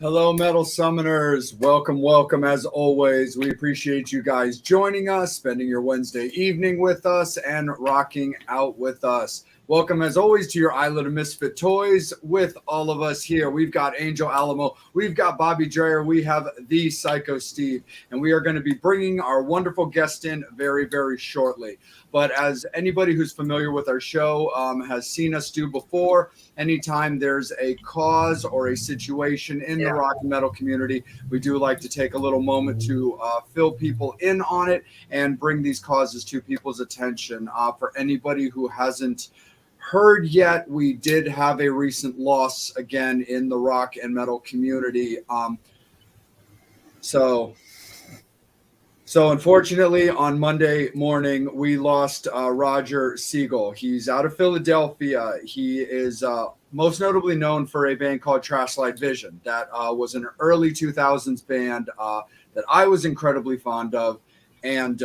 Hello, Metal Summoners. Welcome, welcome. As always, we appreciate you guys joining us, spending your Wednesday evening with us, and rocking out with us. Welcome, as always, to your Island of Misfit Toys with all of us here. We've got Angel Alamo, we've got Bobby Dreyer, we have the Psycho Steve, and we are going to be bringing our wonderful guest in very, very shortly. But as anybody who's familiar with our show has seen us do before, anytime there's a cause or a situation in the rock and metal community, we do like to take a little moment to fill people in on it and bring these causes to people's attention. For anybody who hasn't heard yet, we did have a recent loss again in the rock and metal community. So unfortunately, on Monday morning, we lost Roger Siegel. He's out of Philadelphia. He is most notably known for a band called Trashlight Vision. That was an early 2000s band that I was incredibly fond of, and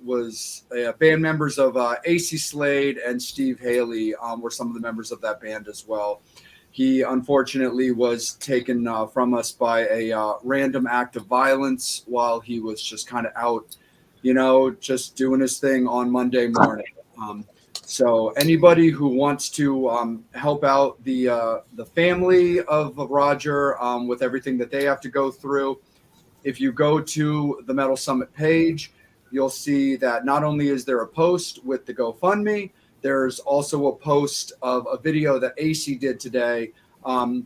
was band members of AC Slade and Steve Haley were some of the members of that band as well. He unfortunately was taken from us by a random act of violence while he was just kind of out, just doing his thing on Monday morning. So anybody who wants to help out the family of Roger with everything that they have to go through, if you go to the Metal Summit page, you'll see that not only is there a post with the GoFundMe, there's also a post of a video that AC did today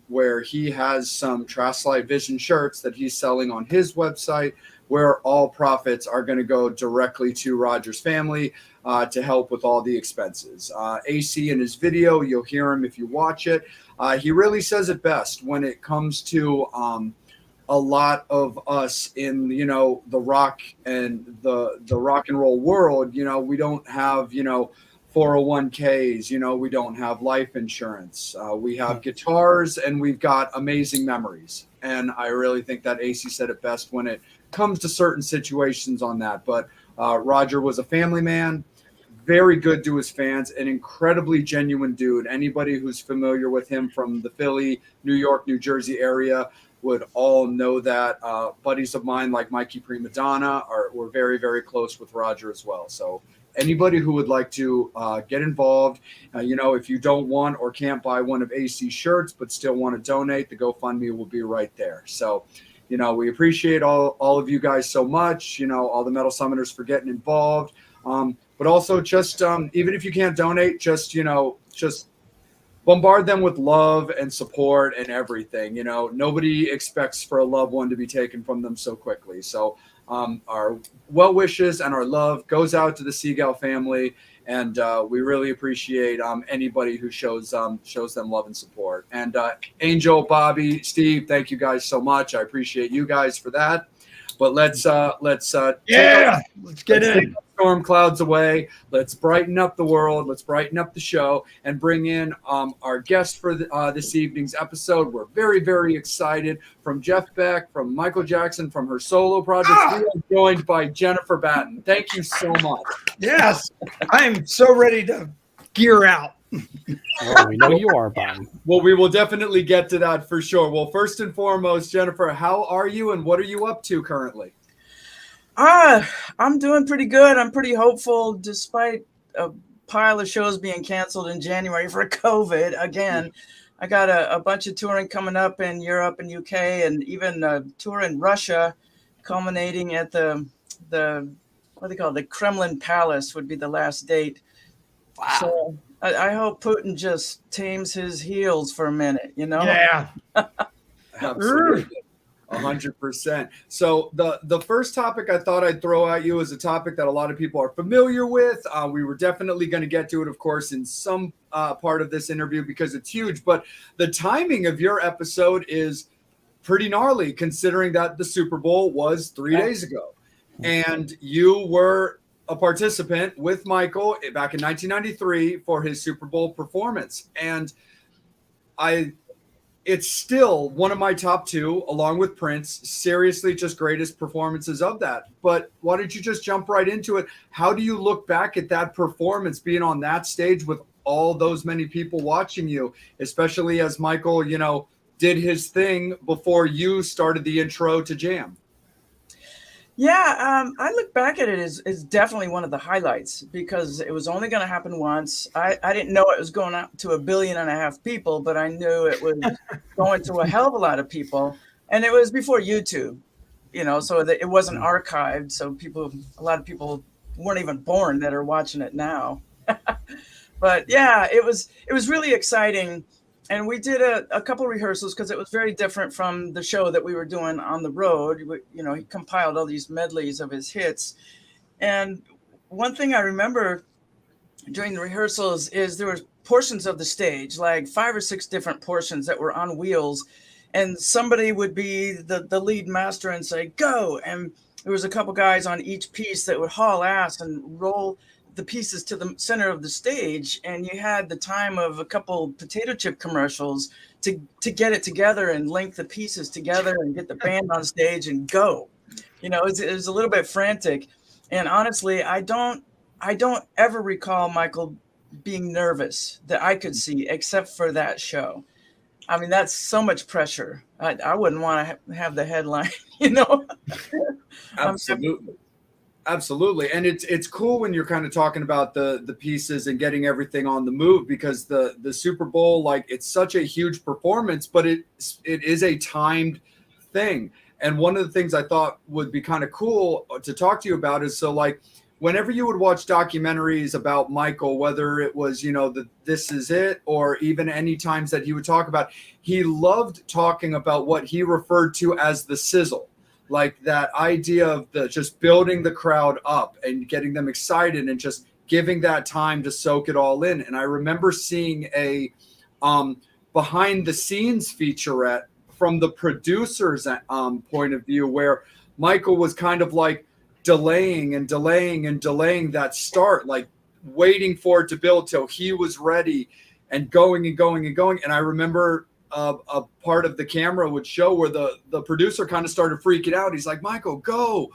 where he has some Trashlight Vision shirts that he's selling on his website, where all profits are going to go directly to Roger's family to help with all the expenses. AC in his video, you'll hear him if you watch it. He really says it best when it comes to a lot of us in, the rock and the rock and roll world. We don't have, 401ks, we don't have life insurance. We have guitars and we've got amazing memories. And I really think that AC said it best when it comes to certain situations on that. But Roger was a family man, very good to his fans, an incredibly genuine dude. Anybody who's familiar with him from the Philly, New York, New Jersey area would all know that. Buddies of mine like Mikey Prima Donna were very, very close with Roger as well. So anybody who would like to get involved, if you don't want or can't buy one of AC's shirts but still want to donate, the GoFundMe will be right there. So, we appreciate all of you guys so much, all the Metal Summoners for getting involved. But also just even if you can't donate, just bombard them with love and support and everything. Nobody expects for a loved one to be taken from them so quickly. So our well wishes and our love goes out to the Siegel family, and we really appreciate anybody who shows them love and support. And Angel, Bobby, Steve, thank you guys so much. I appreciate you guys for that. But let's get in. Storm clouds away. Let's brighten up the world. Let's brighten up the show and bring in our guest for this evening's episode. We're very, very excited. From Jeff Beck, from Michael Jackson, from her solo projects. We are joined by Jennifer Batten. Thank you so much. Yes, I'm so ready to gear out. Well, we know you are, Batten. Well, we will definitely get to that for sure. Well, first and foremost, Jennifer, how are you and what are you up to currently? I'm doing pretty good. I'm pretty hopeful despite a pile of shows being canceled in January for COVID. Again, I got a bunch of touring coming up in Europe and UK, and even a tour in Russia, culminating at the what they call it, the Kremlin Palace would be the last date. Wow. So I hope Putin just tames his heels for a minute, Yeah. Absolutely. 100%. So the first topic I thought I'd throw at you is a topic that a lot of people are familiar with. We were definitely going to get to it, of course, in some part of this interview because it's huge. But the timing of your episode is pretty gnarly, considering that the Super Bowl was 3 days ago. And you were a participant with Michael back in 1993 for his Super Bowl performance. And it's still one of my top two, along with Prince. Seriously, just greatest performances of that. But why don't you just jump right into it? How do you look back at that performance, being on that stage with all those many people watching you, especially as Michael, did his thing before you started the intro to Jam. Yeah, I look back at it as definitely one of the highlights because it was only going to happen once. I didn't know it was going out to 1.5 billion people, but I knew it was going to a hell of a lot of people. And it was before YouTube, so that it wasn't archived. So a lot of people weren't even born that are watching it now. But yeah, it was really exciting. And we did a couple rehearsals because it was very different from the show that we were doing on the road. He compiled all these medleys of his hits. And one thing I remember during the rehearsals is there were portions of the stage, like 5 or 6 different portions that were on wheels. And somebody would be the lead master and say, go. And there was a couple guys on each piece that would haul ass and roll the pieces to the center of the stage, and you had the time of a couple potato chip commercials to get it together and link the pieces together and get the band on stage and go. It was a little bit frantic, and honestly, I don't ever recall Michael being nervous that I could see, except for that show. I mean, that's so much pressure. I wouldn't want to have the headline, Absolutely. Absolutely. And it's cool when you're kind of talking about the pieces and getting everything on the move, because the Super Bowl, like, it's such a huge performance, but it is a timed thing. And one of the things I thought would be kind of cool to talk to you about is, so like, whenever you would watch documentaries about Michael, whether it was, the This Is It, or even any times that he would talk about, he loved talking about what he referred to as the sizzle. Like that idea of just building the crowd up and getting them excited and just giving that time to soak it all in. And I remember seeing a behind the scenes featurette from the producer's point of view, where Michael was kind of like delaying and delaying and delaying that start, like waiting for it to build till he was ready and going and going and going. And I remember a part of the camera would show where the producer kind of started freaking out. He's like, Michael, go,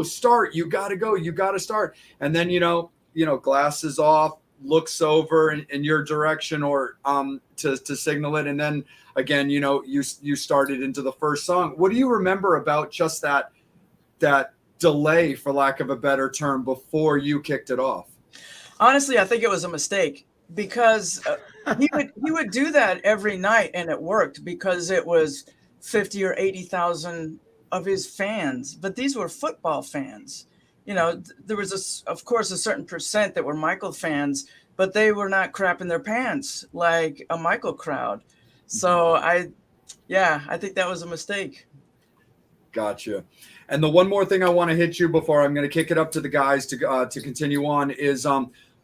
start. You got to go. You got to start. And then, glasses off, looks over in your direction or to signal it. And then again, you started into the first song. What do you remember about just that delay, for lack of a better term, before you kicked it off? Honestly, I think it was a mistake, because he would do that every night, and it worked because it was 50 or 80,000 of his fans. But these were football fans. There was of course a certain percent that were Michael fans, but they were not crapping their pants like a Michael crowd. So I think that was a mistake. Gotcha. And the one more thing I want to hit you before I'm going to kick it up to the guys to continue on is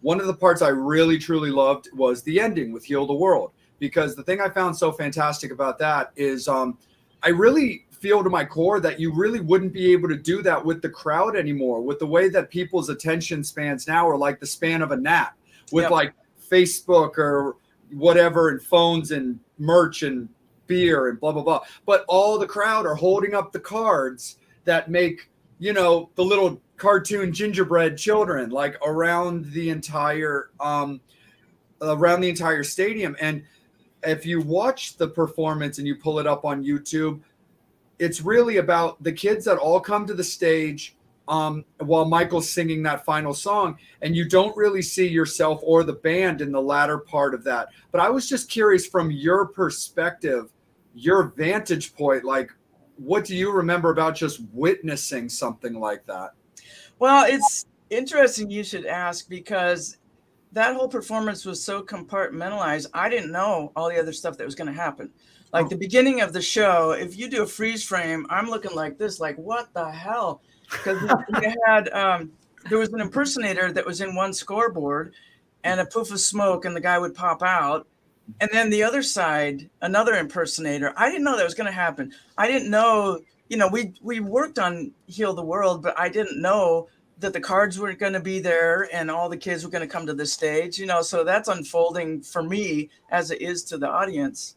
one of the parts I really, truly loved was the ending with Heal the World, because the thing I found so fantastic about that is I really feel to my core that you really wouldn't be able to do that with the crowd anymore, with the way that people's attention spans now are like the span of a gnat, with like Facebook or whatever and phones and merch and beer and blah, blah, blah. But all the crowd are holding up the cards that make, the little cartoon gingerbread children like around the entire stadium. And if you watch the performance and you pull it up on YouTube, it's really about the kids that all come to the stage while Michael's singing that final song, and you don't really see yourself or the band in the latter part of that. But I was just curious, from your perspective, your vantage point, like, what do you remember about just witnessing something like that? Well, it's interesting you should ask, because that whole performance was so compartmentalized. I didn't know all the other stuff that was going to happen. Like the beginning of the show, if you do a freeze frame, I'm looking like this, like, what the hell? Because there was an impersonator that was in one scoreboard and a poof of smoke, and the guy would pop out. And then the other side, another impersonator. I didn't know that was going to happen. I didn't know, we worked on Heal the World, but I didn't know that the cards were going to be there and all the kids were going to come to the stage, so that's unfolding for me as it is to the audience.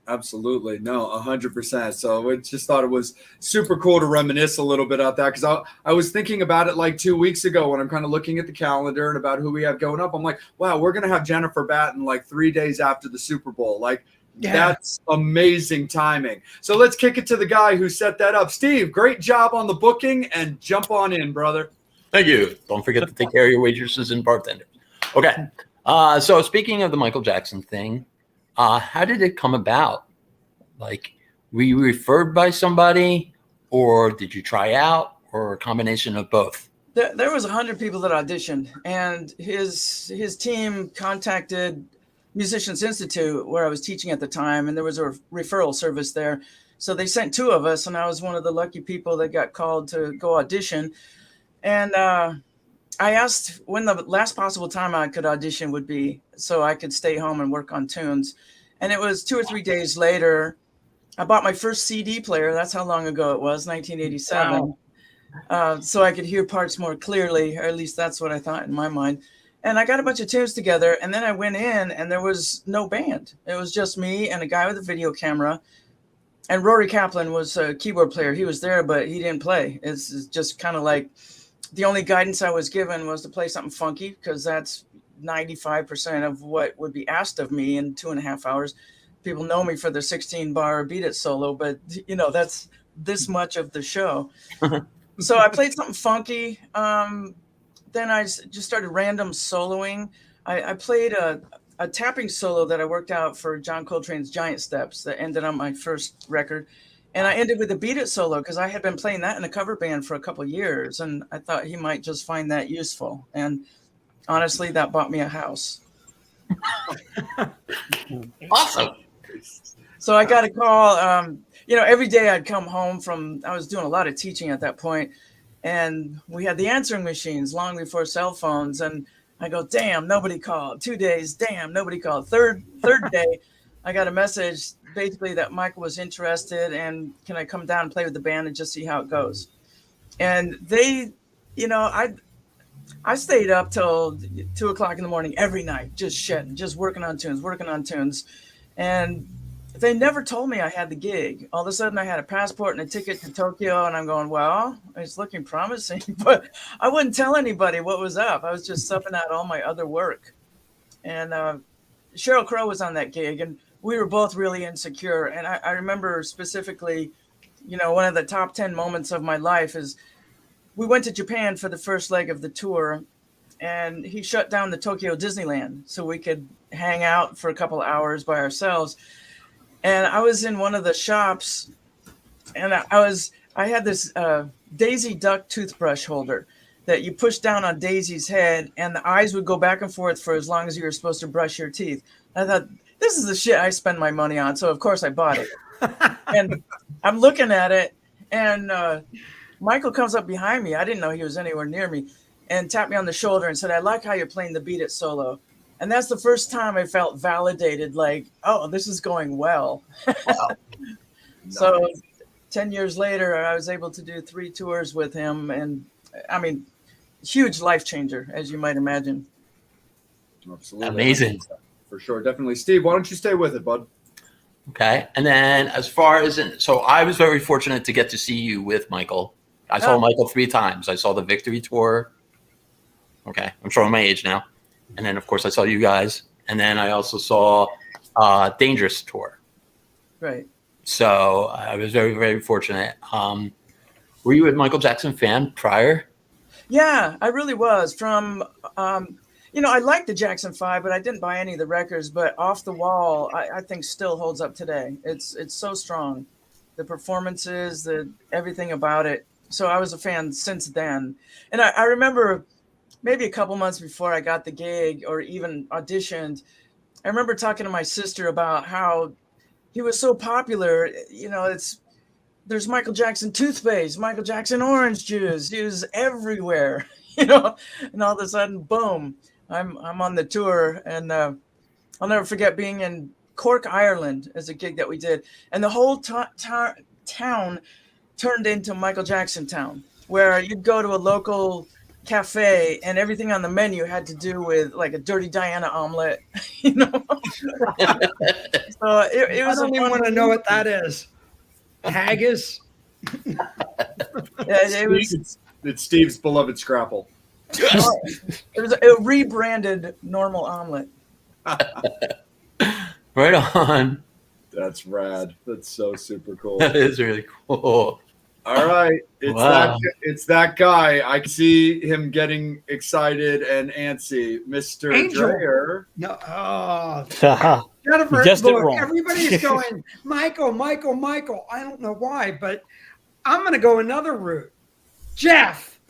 Absolutely. No, 100%. So I just thought it was super cool to reminisce a little bit about that, because I was thinking about it like 2 weeks ago when I'm kind of looking at the calendar and about who we have going up. I'm like, wow, we're going to have Jennifer Batten like 3 days after the Super Bowl. Like, Yeah. That's amazing timing. So let's kick it to the guy who set that up. Steve, great job on the booking, and jump on in, brother. Thank you. Don't forget to take care of your waitresses and bartenders. Okay. So speaking of the Michael Jackson thing, how did it come about? Like, were you referred by somebody, or did you try out, or a combination of both? There was 100 people that auditioned, and his team contacted Musicians Institute, where I was teaching at the time, and there was a referral service there. So they sent 2 of us, and I was one of the lucky people that got called to go audition. And I asked when the last possible time I could audition would be, so I could stay home and work on tunes. And it was 2 or 3 days later. I bought my first CD player. That's how long ago it was, 1987. Wow. So I could hear parts more clearly, or at least that's what I thought in my mind. And I got a bunch of tunes together, and then I went in, and there was no band. It was just me and a guy with a video camera. And Rory Kaplan was a keyboard player. He was there, but he didn't play. It's just kind of like the only guidance I was given was to play something funky, because that's 95% of what would be asked of me in 2.5 hours. People know me for the 16-bar Beat It solo, but that's this much of the show. So I played something funky. Then I just started random soloing. I played a tapping solo that I worked out for John Coltrane's Giant Steps that ended on my first record. And I ended with a Beat It solo because I had been playing that in a cover band for a couple of years. And I thought he might just find that useful. And honestly, that bought me a house. Awesome. So I got a call. Every day I'd come home I was doing a lot of teaching at that point, and we had the answering machines long before cell phones. And I go, damn, nobody called. 2 days, damn, nobody called. Third day, I got a message basically that Michael was interested, and can I come down and play with the band and just see how it goes? And they, I stayed up till 2 o'clock in the morning every night, just shedding, just working on tunes. And they never told me I had the gig. All of a sudden I had a passport and a ticket to Tokyo, and I'm going, well, it's looking promising, but I wouldn't tell anybody what was up. I was just subbing out all my other work. And Sheryl Crow was on that gig, and we were both really insecure. And I remember specifically, one of the top 10 moments of my life is we went to Japan for the first leg of the tour, and he shut down the Tokyo Disneyland so we could hang out for a couple hours by ourselves. And I was in one of the shops, and I had this Daisy Duck toothbrush holder that you push down on Daisy's head, and the eyes would go back and forth for as long as you were supposed to brush your teeth. I thought, this is the shit I spend my money on. So of course I bought it. And I'm looking at it, and Michael comes up behind me. I didn't know he was anywhere near me, and tapped me on the shoulder and said, I like how you're playing the Beat It solo. And that's the first time I felt validated, like, oh, this is going well. Wow. So 10 years later, I was able to do 3 tours with him. And I mean, huge life changer, as you might imagine. Absolutely. Amazing. For sure. Definitely. Steve, why don't you stay with it, bud? Okay. And then as far as so I was very fortunate to get to see you with Michael. I saw Michael 3 times. I saw the Victory Tour. Okay. I'm showing my age now. And then, of course, I saw you guys. And then I also saw Dangerous Tour. Right. So I was very, very fortunate. Were you a Michael Jackson fan prior? Yeah, I really was. From, I liked the Jackson 5, but I didn't buy any of the records. But Off the Wall, I think still holds up today. It's so strong. The performances, everything about it. So I was a fan since then. And I remember maybe a couple months before I got the gig or even auditioned, I remember talking to my sister about how he was so popular. There's Michael Jackson toothpaste, Michael Jackson orange juice. He was everywhere, and all of a sudden, boom, I'm on the tour. And I'll never forget being in Cork, Ireland as a gig that we did. And the whole town turned into Michael Jackson town, where you'd go to a local cafe and everything on the menu had to do with like a Dirty Diana omelet, So it was. I don't even want to know what that is. Haggis. Yeah, it was. It's Steve's beloved Scrapple. It was a rebranded normal omelet. Right on. That's rad. That's so super cool. That is really cool. All right, Wow. it's that guy. I can see him getting excited and antsy, Mr. Angel. Dreyer. No, oh, You Jennifer, guessed it look, wrong. everybody's going, Michael. I don't know why, but I'm going to go another route. Jeff,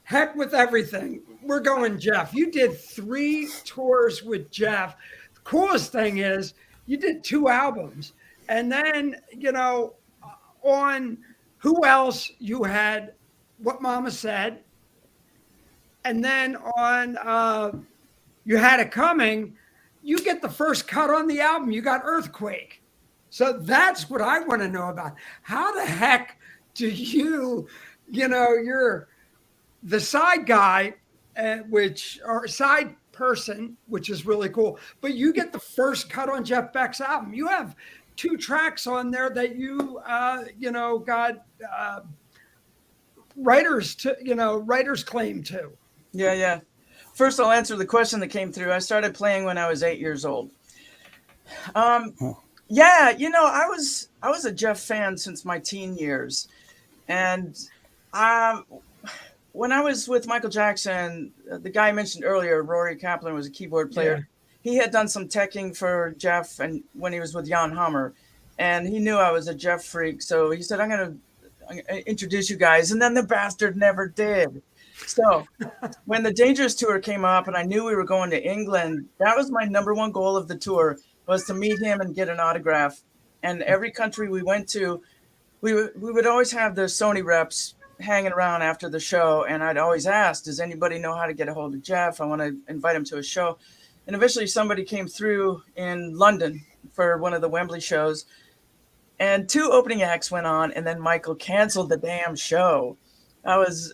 heck with everything. We're going Jeff. You did 3 tours with Jeff. The coolest thing is you did 2 albums. And then, on Who Else you had What Mama Said. And then on You Had It Coming, you get the first cut on the album. You got Earthquake. So that's what I want to know about. How the heck do you're the side guy, or side person, which is really cool, but you get the first cut on Jeff Beck's album. You have 2 tracks on there that you got writers claim to. Yeah. First, I'll answer the question that came through. I started playing when I was 8 years old. Yeah, I was a Jeff fan since my teen years, and when I was with Michael Jackson, the guy I mentioned earlier, Rory Kaplan, was a keyboard player. Yeah. He had done some teching for Jeff, and when he was with Jan Hammer, and he knew I was a Jeff freak, so he said, I'm gonna introduce you guys, and then the bastard never did. So when the Dangerous tour came up and I knew we were going to England, that was my number one goal of the tour, was to meet him and get an autograph. And every country we went to, we would always have the Sony reps hanging around after the show. And I'd always ask, does anybody know how to get a hold of Jeff? I want to invite him to a show. And eventually somebody came through in London for one of the Wembley shows. And 2 opening acts went on, and then Michael canceled the damn show. I was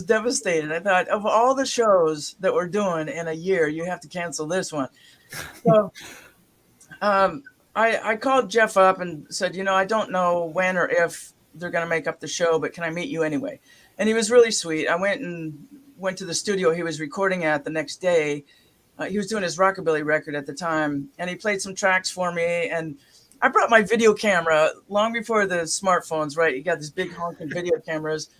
devastated. I thought, of all the shows that we're doing in a year, you have to cancel this one. So I called Jeff up and said, I don't know when or if they're going to make up the show, but can I meet you anyway? And he was really sweet. I went to the studio he was recording at the next day. He was doing his rockabilly record at the time, and he played some tracks for me. And I brought my video camera long before the smartphones, right? You got these big honking video cameras.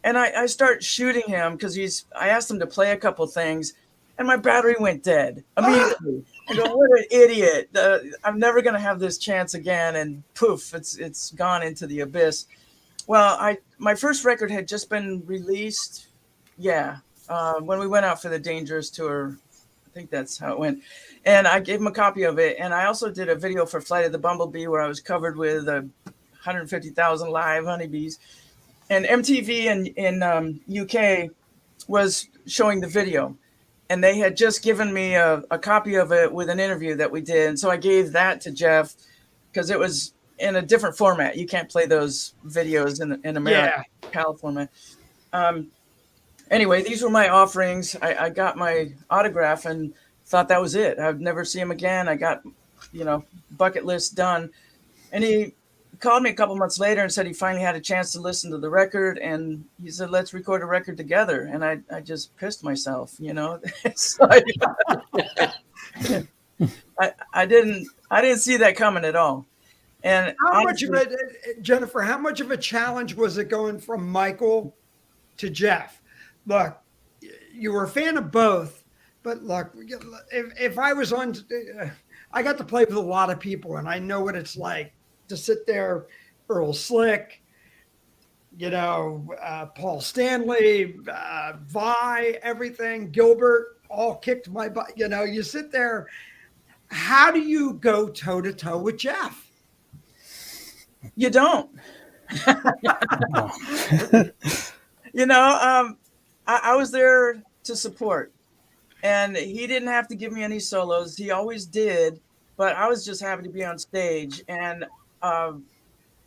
And I start shooting him because I asked him to play a couple things, and my battery went dead immediately. I go, what an idiot. I'm never going to have this chance again. And poof, it's gone into the abyss. Well, my first record had just been released. Yeah. When we went out for the Dangerous tour, I think that's how it went. And I gave him a copy of it. And I also did a video for Flight of the Bumblebee where I was covered with 150,000 live honeybees. And MTV in UK was showing the video. And they had just given me a copy of it with an interview that we did. And so I gave that to Jeff because it was in a different format. You can't play those videos in America, California. Anyway, these were my offerings. I got my autograph and thought that was it. I'd never see him again. I got, bucket list done. And he called me a couple months later and said he finally had a chance to listen to the record, and he said, let's record a record together. And I just pissed myself, It's like, I didn't see that coming at all. And Jennifer, how much of a challenge was it going from Michael to Jeff? Look, you were a fan of both, but look, if I was on, I got to play with a lot of people, and I know what it's like to sit there. Earl Slick, Paul Stanley, Vi, everything, Gilbert, all kicked my butt. You sit there. How do you go toe to toe with Jeff? You don't. I was there to support, and he didn't have to give me any solos. He always did, but I was just happy to be on stage. And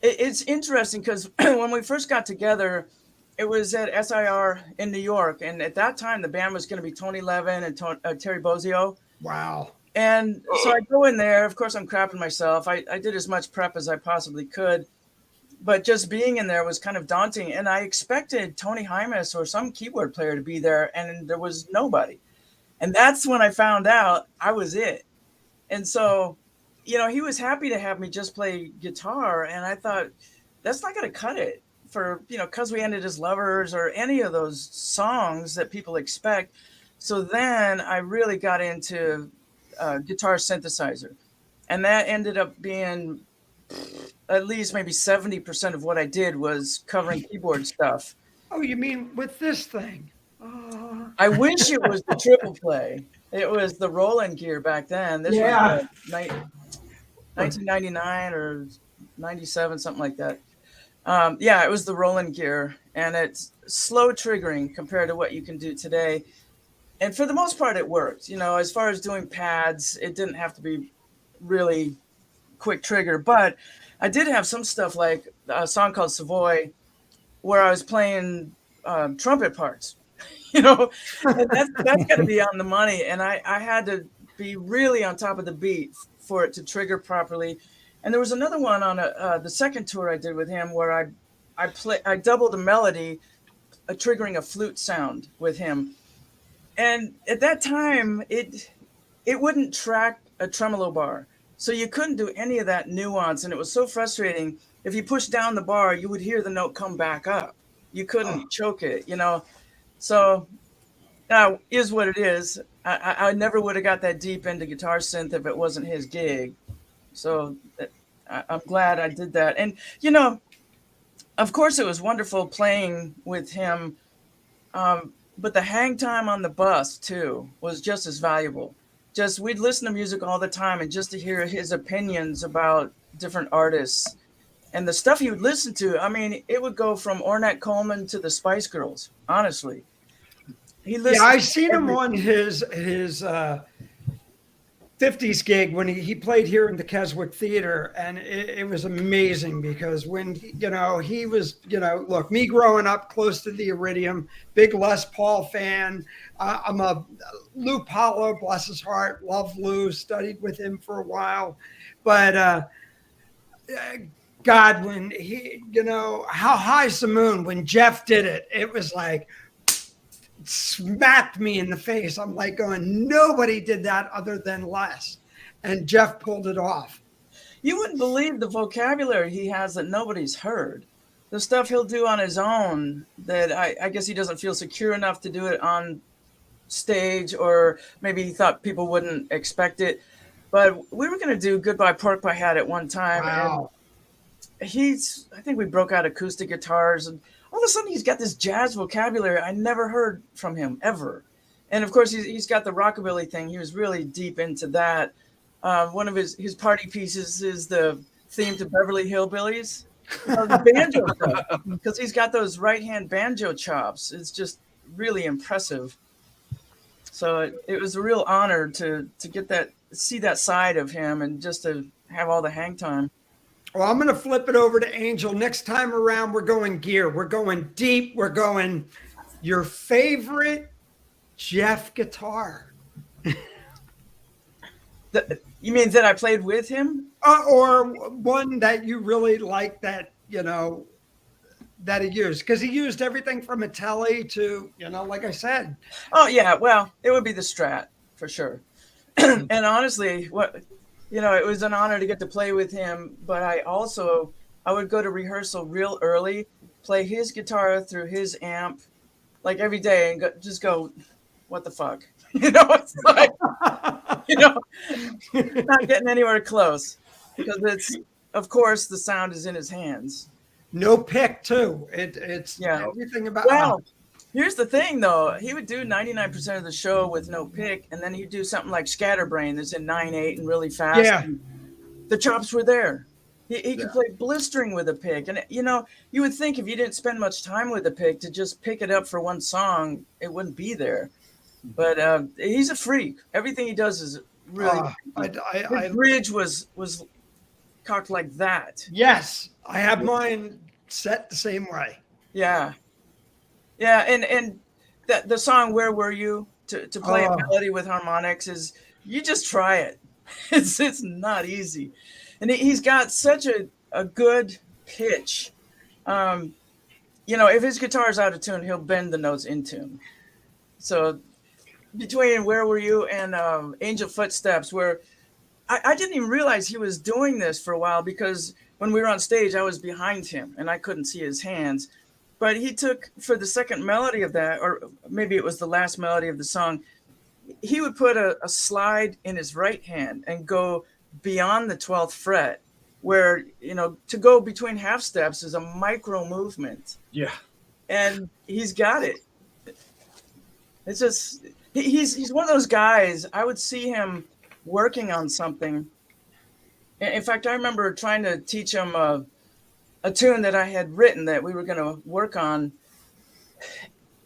it's interesting because when we first got together, it was at SIR in New York. And at that time, the band was going to be Tony Levin and Terry Bozzio. Wow. And so I go in there. Of course, I'm crapping myself. I did as much prep as I possibly could. But just being in there was kind of daunting. And I expected Tony Hymas or some keyboard player to be there, and there was nobody. And that's when I found out I was it. And so he was happy to have me just play guitar. And I thought, that's not going to cut it for, Cause We Ended as Lovers or any of those songs that people expect. So then I really got into guitar synthesizer. And that ended up being at least maybe 70% of what I did was covering keyboard stuff. Oh, you mean with this thing? I wish it was the triple play. It was the Roland gear back then. This was 1999 or 97, something like that. It was the Roland gear, and it's slow triggering compared to what you can do today. And for the most part, it worked. As far as doing pads, it didn't have to be really quick trigger, but I did have some stuff like a song called Savoy where I was playing trumpet parts, and that's got to be on the money. And I had to be really on top of the beat for it to trigger properly. And there was another one on the second tour I did with him where I doubled a melody, triggering a flute sound with him. And at that time, it wouldn't track a tremolo bar. So you couldn't do any of that nuance. And it was so frustrating. If you pushed down the bar, you would hear the note come back up. You couldn't choke it, So is what it is. I never would have got that deep into guitar synth if it wasn't his gig. So I'm glad I did that. And, of course, it was wonderful playing with him. But the hang time on the bus, too, was just as valuable. We'd listen to music all the time, and just to hear his opinions about different artists and the stuff he would listen to. I mean, it would go from Ornette Coleman to the Spice Girls, honestly. I seen him on his 50s gig when he played here in the Keswick Theater, and it was amazing because when he was look, me growing up close to the Iridium, big Les Paul fan. I'm a Lou Paulo, bless his heart, love Lou, studied with him for a while, but God, when he How High's the Moon, when Jeff did it, it was like smacked me in the face. I'm like going, nobody did that other than Les, and Jeff pulled it off. You wouldn't believe the vocabulary he has that nobody's heard. The stuff he'll do on his own that I guess he doesn't feel secure enough to do it on stage, or maybe he thought people wouldn't expect it. But we were going to do Goodbye Pork Pie Hat at one time. Wow. And I think we broke out acoustic guitars, and all of a sudden he's got this jazz vocabulary I never heard from him ever. And of course he's got the rockabilly thing. He was really deep into that. One of his party pieces is the theme to Beverly Hillbillies, the banjo stuff, because he's got those right-hand banjo chops. It's just really impressive. So it was a real honor to get see that side of him, and just to have all the hang time. Well, I'm going to flip it over to Angel. Next time around, we're going gear. We're going deep. We're going your favorite Jeff guitar. You mean that I played with him? Or one that you really like that he used? Because he used everything from a Telly to, like I said. Oh, yeah. Well, it would be the Strat for sure. And honestly, it was an honor to get to play with him, but I would go to rehearsal real early, play his guitar through his amp, like every day, and just go, what the fuck? It's like, not getting anywhere close, because of course, the sound is in his hands. No pick, too. It's everything about. Well, here's the thing, though. He would do 99% of the show with no pick, and then he'd do something like Scatterbrain that's in 9/8 and really fast. Yeah. And the chops were there. He could play blistering with a pick. And, you would think if you didn't spend much time with a pick to just pick it up for one song, it wouldn't be there. But he's a freak. Everything he does is really his bridge was cocked like that. Yes, I have mine set the same way. Yeah. Yeah, and the song "Where Were You" to play a melody with harmonics is, you just try it. It's not easy, and he's got such a good pitch. If his guitar's out of tune, he'll bend the notes in tune. So between "Where Were You" and "Angel Footsteps," where I didn't even realize he was doing this for a while, because when we were on stage, I was behind him and I couldn't see his hands. But he took, for the second melody of that, or maybe it was the last melody of the song, he would put a slide in his right hand and go beyond the 12th fret, where, to go between half steps is a micro movement. Yeah. And he's got it. It's just, he's one of those guys. I would see him working on something. In fact, I remember trying to teach him a tune that I had written that we were going to work on,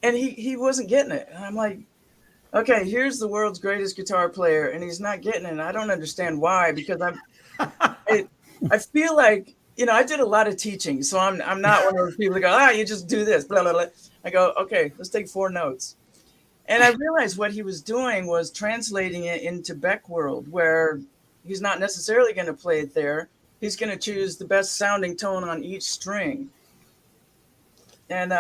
and he wasn't getting it. And I'm like, okay, here's the world's greatest guitar player, and he's not getting it. And I don't understand why, because I feel like, I did a lot of teaching, so I'm not one of those people that go, you just do this, blah, blah, blah. I go, okay, let's take 4 notes. And I realized what he was doing was translating it into Beck world, where he's not necessarily going to play it there. He's going to choose the best sounding tone on each string. And,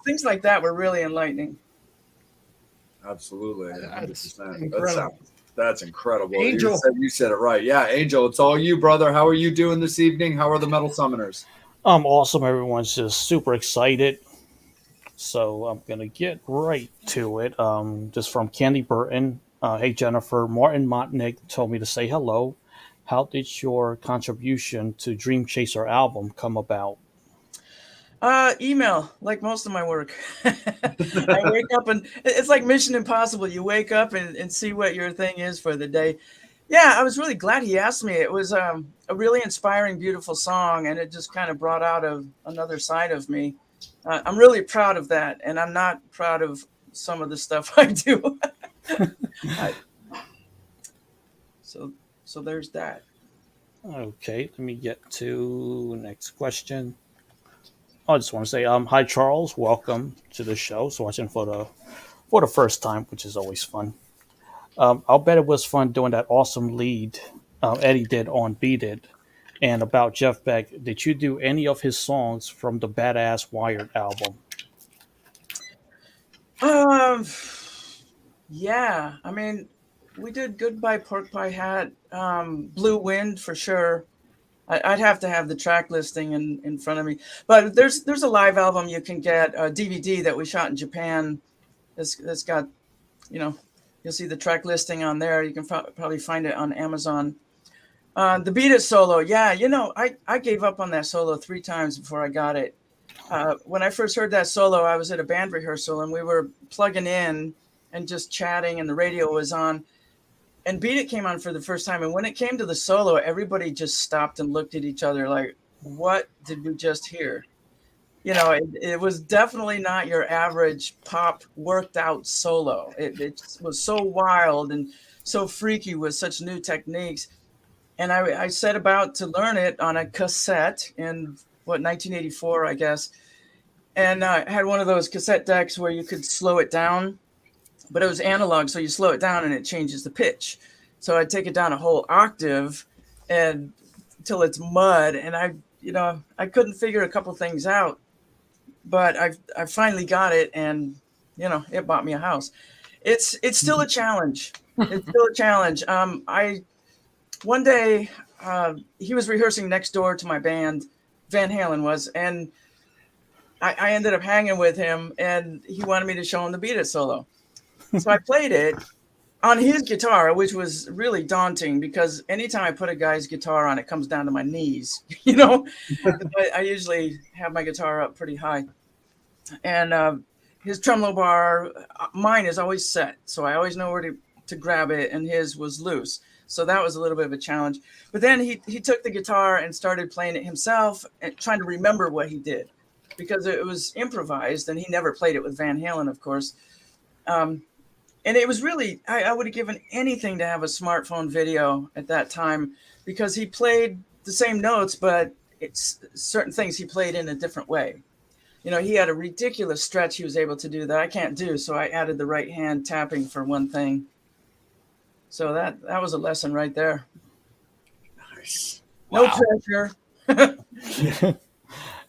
things like that were really enlightening. Absolutely. That's 100%. incredible. That's incredible. Angel. You said it right. Yeah, Angel, it's all you, brother. How are you doing this evening? How are the Metal Summoners? Awesome. Everyone's just super excited. So I'm going to get right to it. Just from Candy Burton. Hey, Jennifer. Martin Motnick told me to say hello. How did your contribution to Dream Chaser album come about? Email, like most of my work. I wake up and it's like Mission Impossible. You wake up and see what your thing is for the day. Yeah, I was really glad he asked me. It was a really inspiring, beautiful song, and it just kind of brought out another side of me. I'm really proud of that, and I'm not proud of some of the stuff I do. So there's that. Okay, let me get to next question. I just want to say, hi Charles, welcome to the show. So watching for the first time, which is always fun. I'll bet it was fun doing that awesome lead Eddie did on Beat It. And about Jeff Beck, did you do any of his songs from the Badass Wired album? Yeah. I mean, we did Goodbye Pork Pie Hat, Blue Wind for sure. I'd have to have the track listing in front of me, but there's a live album you can get, a DVD that we shot in Japan. That's got, you'll see the track listing on there. You can probably find it on Amazon. The Beat It solo, yeah, I gave up on that solo 3 times before I got it. When I first heard that solo, I was at a band rehearsal and we were plugging in and just chatting, and the radio was on. And Beat It came on for the first time. And when it came to the solo, everybody just stopped and looked at each other like, what did we just hear? It was definitely not your average pop worked out solo. It was so wild and so freaky with such new techniques. And I set about to learn it on a cassette in 1984, I guess. And I had one of those cassette decks where you could slow it down, but it was analog. So you slow it down and it changes the pitch. So I'd take it down a whole octave and till it's mud. And I couldn't figure a couple things out, but I finally got it, and, it bought me a house. It's still a challenge. It's still a challenge. One day, he was rehearsing next door to my band, Van Halen was, and I ended up hanging with him, and he wanted me to show him the Beat It solo. So I played it on his guitar, which was really daunting because anytime I put a guy's guitar on, it comes down to my knees, I usually have my guitar up pretty high. And his tremolo bar, mine is always set, so I always know where to grab it, and his was loose. So that was a little bit of a challenge. But then he took the guitar and started playing it himself and trying to remember what he did, because it was improvised and he never played it with Van Halen, of course. And it was really, I would have given anything to have a smartphone video at that time, because he played the same notes, but it's certain things he played in a different way. He had a ridiculous stretch he was able to do that I can't do. So I added the right hand tapping for one thing. So that was a lesson right there. Nice. No Wow. pressure.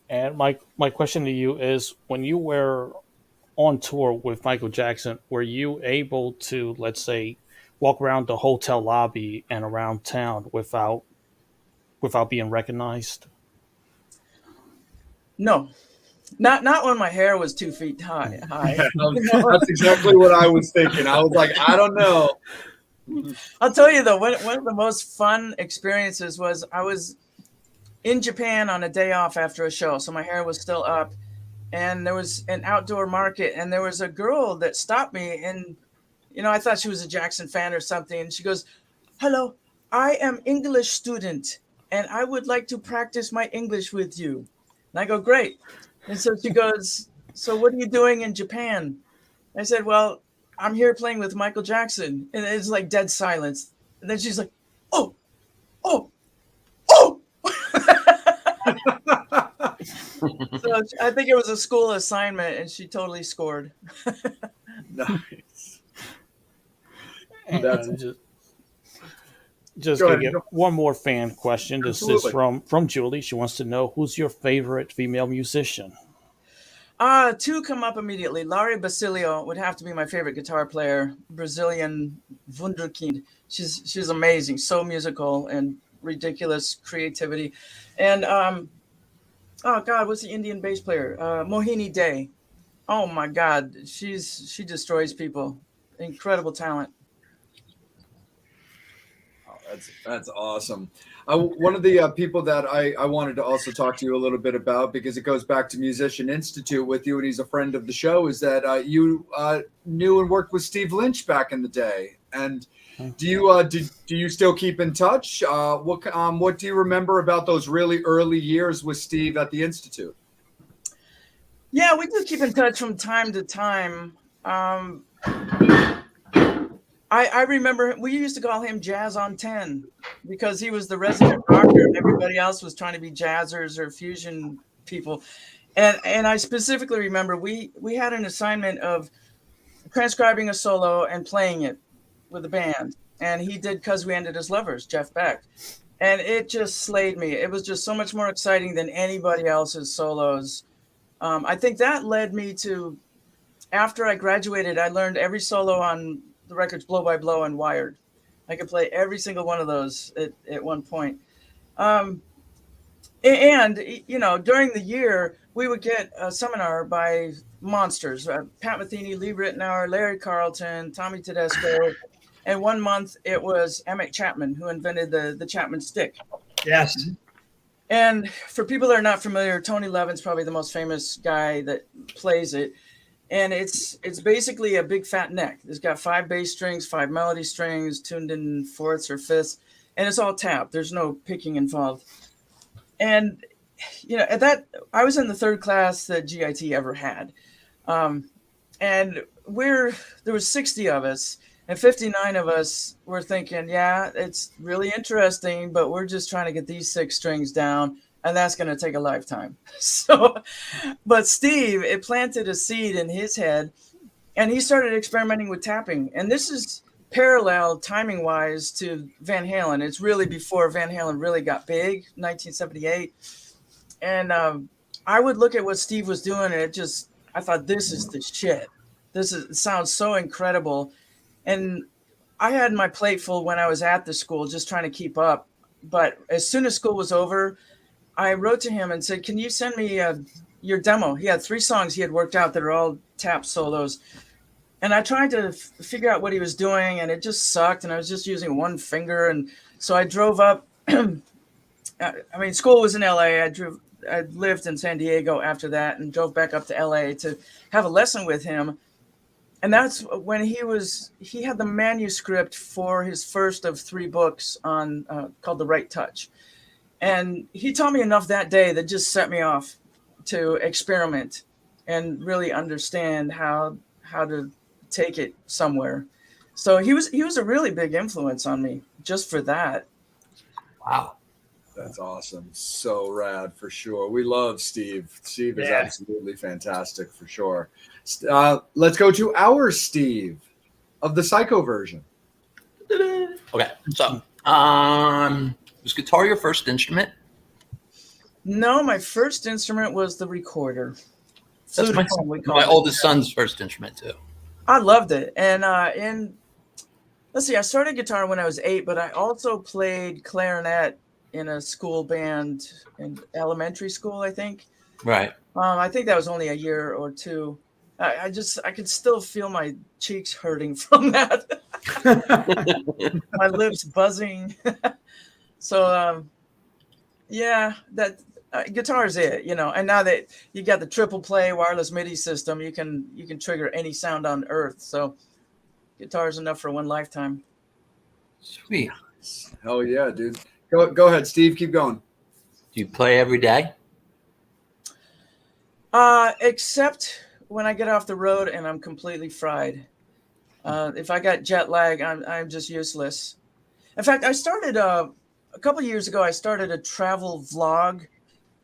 And my question to you is, when you were on tour with Michael Jackson, were you able to, let's say, walk around the hotel lobby and around town without being recognized? No, not when my hair was 2 feet high. Yeah, that's exactly what I was thinking. I was like, I don't know. I'll tell you though, one of the most fun experiences was I was in Japan on a day off after a show, so my hair was still up, and there was an outdoor market, and there was a girl that stopped me, and I thought she was a Jackson fan or something, and she goes, "Hello, I am English student, and I would like to practice my English with you." And I go, "Great." And so she goes, "So what are you doing in Japan?" I said, "Well, I'm here playing with Michael Jackson." And it's like dead silence. And then she's like, "Oh, oh, oh." So I think it was a school assignment, and she totally scored. Nice. And That's- just Go gonna ahead. get one more fan question. This Absolutely. is from Julie. She wants to know, who's your favorite female musician? Two come up immediately. Laurie Basilio would have to be my favorite guitar player. Brazilian wunderkind. She's amazing, so musical and ridiculous creativity. And oh God, what's the Indian bass player? Mohini Day. Oh my God, she destroys people. Incredible talent. Oh, that's awesome. One of the people that I wanted to also talk to you a little bit about, because it goes back to Musician Institute with you, and he's a friend of the show, is that you knew and worked with Steve Lynch back in the day. And do you still keep in touch? What do you remember about those really early years with Steve at the Institute? Yeah, we do keep in touch from time to time. I remember we used to call him Jazz on 10 because he was the resident rocker and everybody else was trying to be jazzers or fusion people. And I specifically remember we had an assignment of transcribing a solo and playing it with a band. And he did 'Cause We Ended as Lovers, Jeff Beck. And it just slayed me. It was just so much more exciting than anybody else's solos. I think that led me to, after I graduated, I learned every solo on the records Blow by Blow and Wired. I could play every single one of those at one point. And during the year, we would get a seminar by monsters, Pat Metheny, Lee Ritenour, Larry Carlton, Tommy Tedesco. And one month it was Emmett Chapman who invented the Chapman stick. Yes. And for people that are not familiar, Tony Levin's probably the most famous guy that plays it. And it's basically a big fat neck. It's got 5 bass strings, 5 melody strings, tuned in fourths or fifths, and it's all tapped. There's no picking involved. And at that, I was in the 3rd class that GIT ever had, and there was 60 of us, and 59 of us were thinking, yeah, it's really interesting, but we're just trying to get these 6 strings down. And that's going to take a lifetime. But Steve, it planted a seed in his head, and he started experimenting with tapping. And this is parallel timing wise to Van Halen. It's really before Van Halen really got big, 1978. And I would look at what Steve was doing, and I thought, this is the shit. It sounds so incredible. And I had my plate full when I was at the school, just trying to keep up. But as soon as school was over, I wrote to him and said, can you send me your demo? He had 3 songs he had worked out that are all tap solos. And I tried to figure out what he was doing, and it just sucked. And I was just using one finger. And so I drove up. School was in LA. I lived in San Diego after that and drove back up to LA to have a lesson with him. And that's when he had the manuscript for his first of 3 books on called The Right Touch. And he taught me enough that day that just set me off to experiment and really understand how to take it somewhere. So he was a really big influence on me just for that. Wow. That's awesome. So rad for sure. We love Steve. Steve is absolutely fantastic for sure. Let's go to our Steve of the Psycho version. Okay. So, was guitar your first instrument? No, my first instrument was the recorder. That's my oldest son's first instrument too. I loved it. And let's see, I started guitar when I was 8, but I also played clarinet in a school band in elementary school, I think. Right. I think that was only a year or two. I could still feel my cheeks hurting from that. My lips buzzing. So, yeah, that guitar is it, you know. And now that you got the triple play wireless MIDI system, you can trigger any sound on earth. So, guitar is enough for one lifetime. Sweet. Hell yeah, dude. Go ahead, Steve. Keep going. Do you play every day? Except when I get off the road and I'm completely fried. If I got jet lag, I'm just useless. In fact, I started a couple of years ago. I started a travel vlog.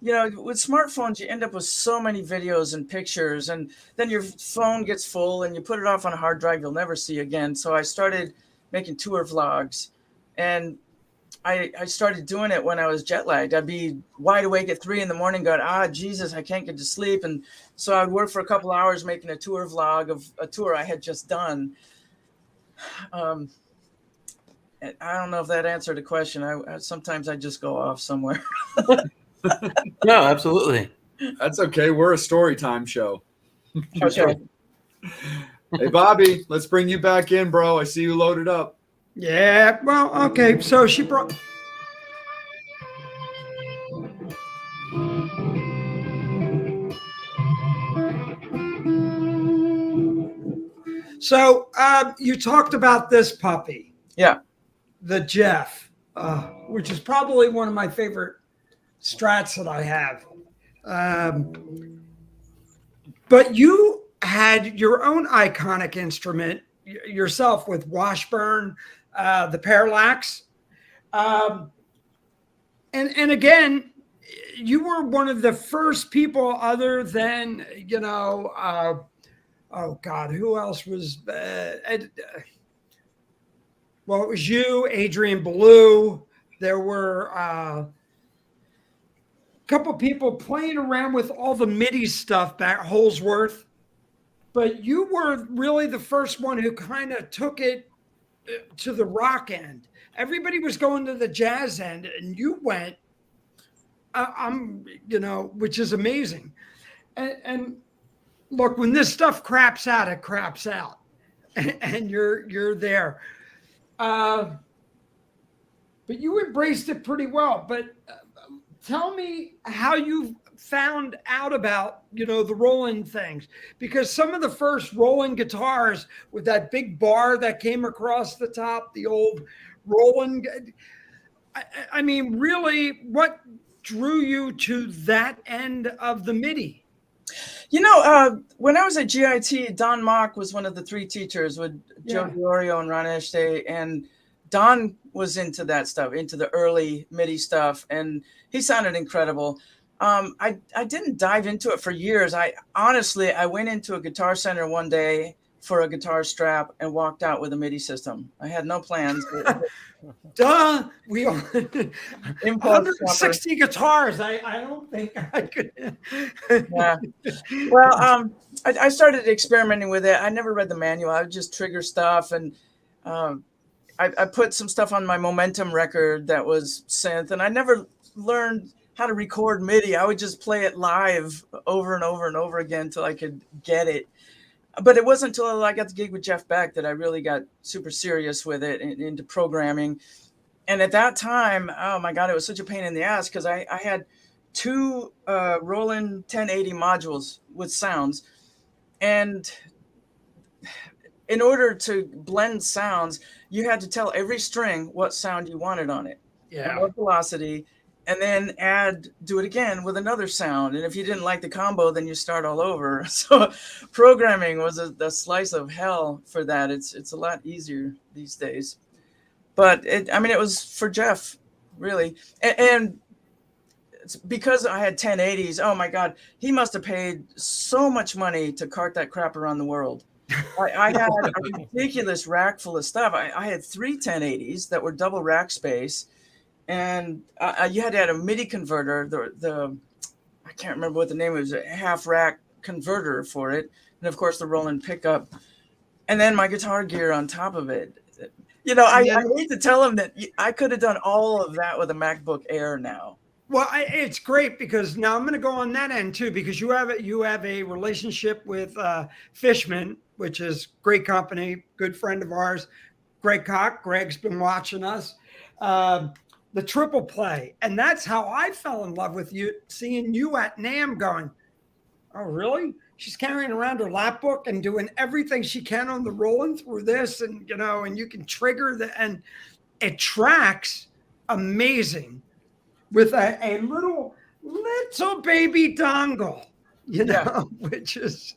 You know, with smartphones, you end up with so many videos and pictures, and then your phone gets full, and you put it off on a hard drive you'll never see again. So I started making tour vlogs, and I started doing it when I was jet lagged. I'd be wide awake at 3 a.m, going, Jesus, I can't get to sleep. And so I'd work for a couple hours making a tour vlog of a tour I had just done. And I don't know if that answered the question. Sometimes I just go off somewhere. No, absolutely. That's okay. We're a story time show. Okay. Hey, Bobby, let's bring you back in, bro. I see you loaded up. Yeah, well, okay. So she brought. So you talked about this puppy. Yeah. The Jeff, which is probably one of my favorite strats that I have. But you had your own iconic instrument yourself with Washburn, the Parallax. And again, you were one of the first people other than, oh God, who else was, well, it was you, Adrian Ballou. There were a couple people playing around with all the MIDI stuff back Holsworth, but you were really the first one who kind of took it to the rock end. Everybody was going to the jazz end, and you went, which is amazing. And look, when this stuff craps out, it craps out, and you're there. But you embraced it pretty well. But tell me how you found out about, the Roland things, because some of the first Roland guitars with that big bar that came across the top, the old Roland. I mean, really, what drew you to that end of the MIDI? When I was at GIT, Don Mock was one of the 3 teachers with Joe Diorio and Ron Eshtay, and Don was into that stuff, into the early MIDI stuff, and he sounded incredible. I didn't dive into it for years. I went into a Guitar Center one day for a guitar strap and walked out with a MIDI system. I had no plans. Duh. We all 160 guitars. I don't think I could. Yeah. Well, I started experimenting with it. I never read the manual. I would just trigger stuff, and I put some stuff on my Momentum record that was synth, and I never learned how to record MIDI. I would just play it live over and over and over again until I could get it. But it wasn't until I got the gig with Jeff Beck that I really got super serious with it and into programming. And at that time, oh my God, it was such a pain in the ass because I had 2 Roland 1080 modules with sounds. And in order to blend sounds, you had to tell every string what sound you wanted on it. Yeah. What velocity. And then do it again with another sound. And if you didn't like the combo, then you start all over. So programming was a slice of hell for that. It's a lot easier these days. But it was for Jeff, really. And it's because I had 1080s. Oh my God, he must have paid so much money to cart that crap around the world. I had a ridiculous rack full of stuff. I had 3 1080s that were double rack space. And you had to add a MIDI converter. The I can't remember what the name was. A half rack converter for it, and of course the Roland pickup, and then my guitar gear on top of it. I then- hate to tell him that I could have done all of that with a MacBook Air now. Well, it's great because now I'm going to go on that end too, because you have a relationship with Fishman, which is great company, good friend of ours, Greg Koch. Greg's been watching us. The triple play, and that's how I fell in love with you, seeing you at NAMM going, oh, really? She's carrying around her lap book and doing everything she can on the rolling through this, and and you can trigger and it tracks amazing with a little baby dongle, which is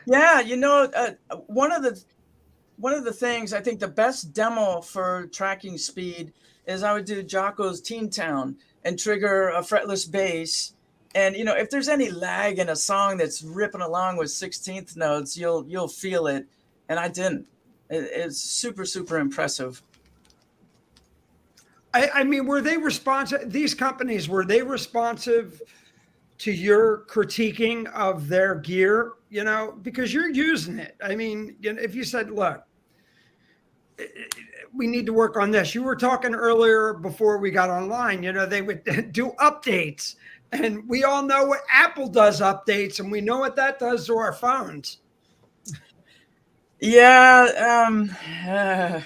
one of the things I think the best demo for tracking speed is I would do Jocko's Teen Town and trigger a fretless bass. And if there's any lag in a song that's ripping along with 16th notes, you'll feel it. And I didn't. It's super, super impressive. I mean, were they responsive? These companies, were they responsive to your critiquing of their gear? Because you're using it. I mean, if you said, look, we need to work on this. You were talking earlier before we got online, they would do updates, and we all know what Apple does updates, and we know what that does to our phones. Yeah.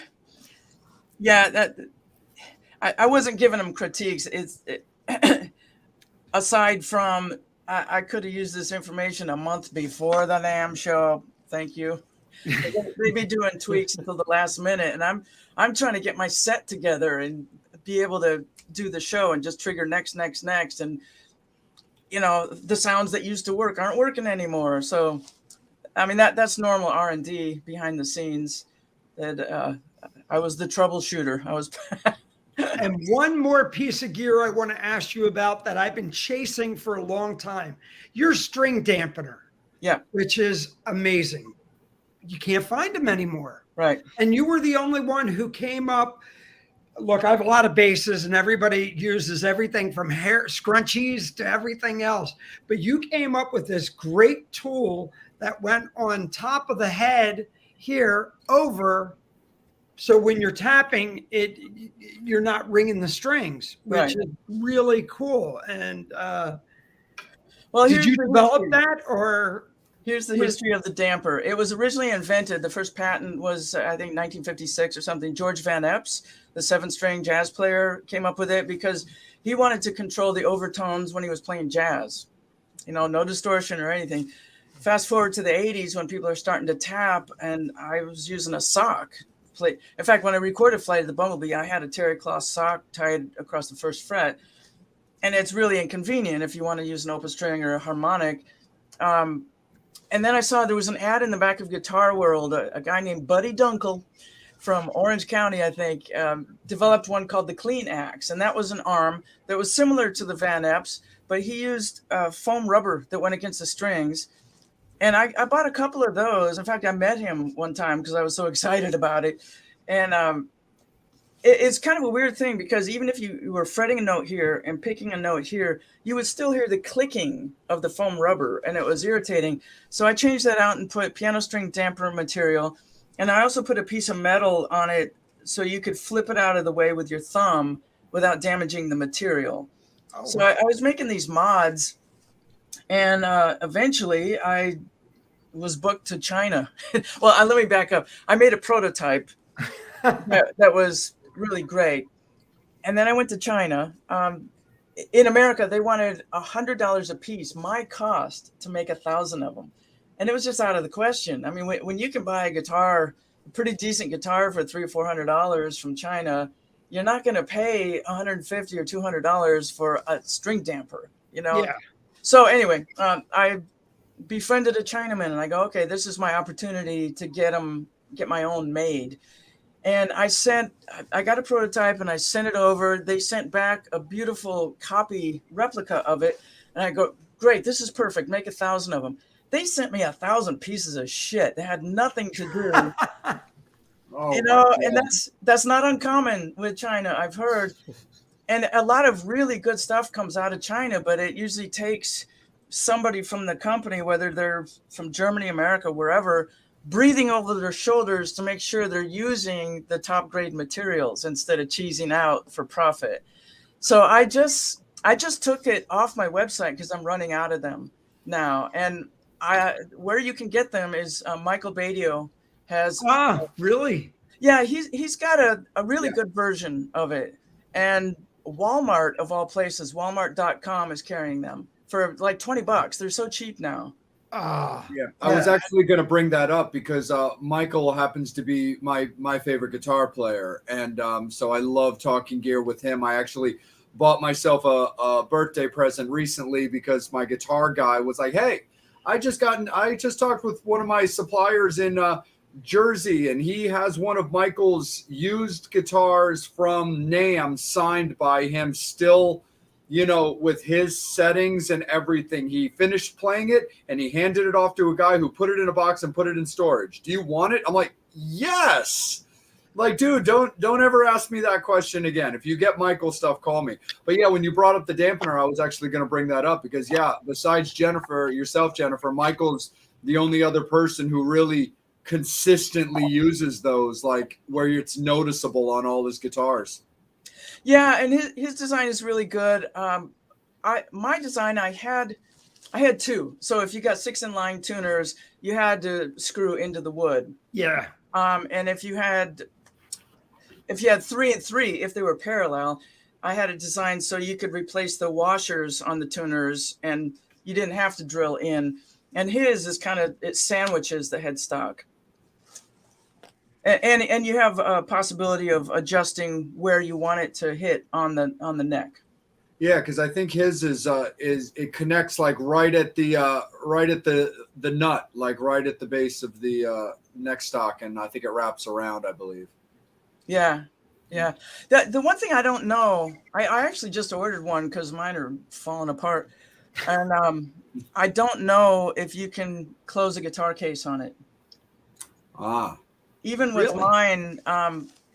I wasn't giving them critiques. Aside from, I could have used this information a month before the NAMM show. Thank you. They'd be doing tweaks until the last minute, and I'm trying to get my set together and be able to do the show and just trigger next, and the sounds that used to work aren't working anymore. So, I mean that's normal R&D behind the scenes. That I was the troubleshooter. I was. And one more piece of gear I want to ask you about that I've been chasing for a long time: your string dampener. Yeah, which is amazing. You can't find them anymore. Right. And you were the only one who came up. Look, I have a lot of basses and everybody uses everything from hair scrunchies to everything else. But you came up with this great tool that went on top of the head here over. So when you're tapping it, you're not ringing the strings, which is really cool. And did you develop that, or? Here's the history of the damper. It was originally invented. The first patent was, I think, 1956 or something. George Van Epps, the 7-string jazz player, came up with it because he wanted to control the overtones when he was playing jazz. No distortion or anything. Fast forward to the 80s when people are starting to tap, and I was using a sock. In fact, when I recorded Flight of the Bumblebee, I had a terry cloth sock tied across the first fret. And it's really inconvenient if you want to use an open string or a harmonic. And then I saw there was an ad in the back of Guitar World. A guy named Buddy Dunkel from Orange County, I think, developed one called the Clean Axe. And that was an arm that was similar to the Van Epps, but he used foam rubber that went against the strings. And I bought a couple of those. In fact, I met him one time because I was so excited about it. And it's kind of a weird thing because even if you were fretting a note here and picking a note here, you would still hear the clicking of the foam rubber, and it was irritating. So I changed that out and put piano string damper material. And I also put a piece of metal on it so you could flip it out of the way with your thumb without damaging the material. Oh, so I was making these mods, and eventually I was booked to China. Well, let me back up. I made a prototype that was really great. And then I went to China. In America, they wanted $100 a piece, my cost, to make 1,000 of them. And it was just out of the question. I mean, when you can buy a pretty decent guitar for $300 or $400 from China, you're not going to pay $150 or $200 for a string damper, Yeah. So anyway, I befriended a Chinaman, and I go, okay, this is my opportunity to get my own made. And I got a prototype and I sent it over. They sent back a beautiful copy replica of it. And I go, great, this is perfect. Make 1,000 of them. They sent me 1,000 pieces of shit. They had nothing to do. And that's not uncommon with China, I've heard. And a lot of really good stuff comes out of China, but it usually takes somebody from the company, whether they're from Germany, America, wherever, breathing over their shoulders to make sure they're using the top grade materials instead of cheesing out for profit. So I just took it off my website because I'm running out of them now. And where you can get them is Michael Badio has. Really? Yeah, he's got a really good version of it. And Walmart, of all places, Walmart.com is carrying them for like $20. They're so cheap now. Ah, Yeah, I was actually going to bring that up because Michael happens to be my favorite guitar player, and so I love talking gear with him. I actually bought myself a birthday present recently because my guitar guy was like, "Hey, I just talked with one of my suppliers in Jersey, and he has one of Michael's used guitars from NAMM signed by him still." With his settings and everything. He finished playing it and he handed it off to a guy who put it in a box and put it in storage. Do you want it? I'm like, yes. Like, dude, don't ever ask me that question again. If you get Michael stuff, call me. But yeah, when you brought up the dampener, I was actually going to bring that up because besides Jennifer, Michael's the only other person who really consistently uses those, like where it's noticeable on all his guitars. Yeah, and his design is really good. My design, I had two. So if you got 6-in-line tuners, you had to screw into the wood. Yeah. And if you had 3 and 3, if they were parallel, I had it designed so you could replace the washers on the tuners and you didn't have to drill in. And his is it sandwiches the headstock. And you have a possibility of adjusting where you want it to hit on the neck. Yeah, because I think his is it connects like right at the nut, like right at the base of the neck stock, and I think it wraps around, I believe. Yeah. The one thing I don't know, I actually just ordered one because mine are falling apart, and I don't know if you can close a guitar case on it. Even with mine,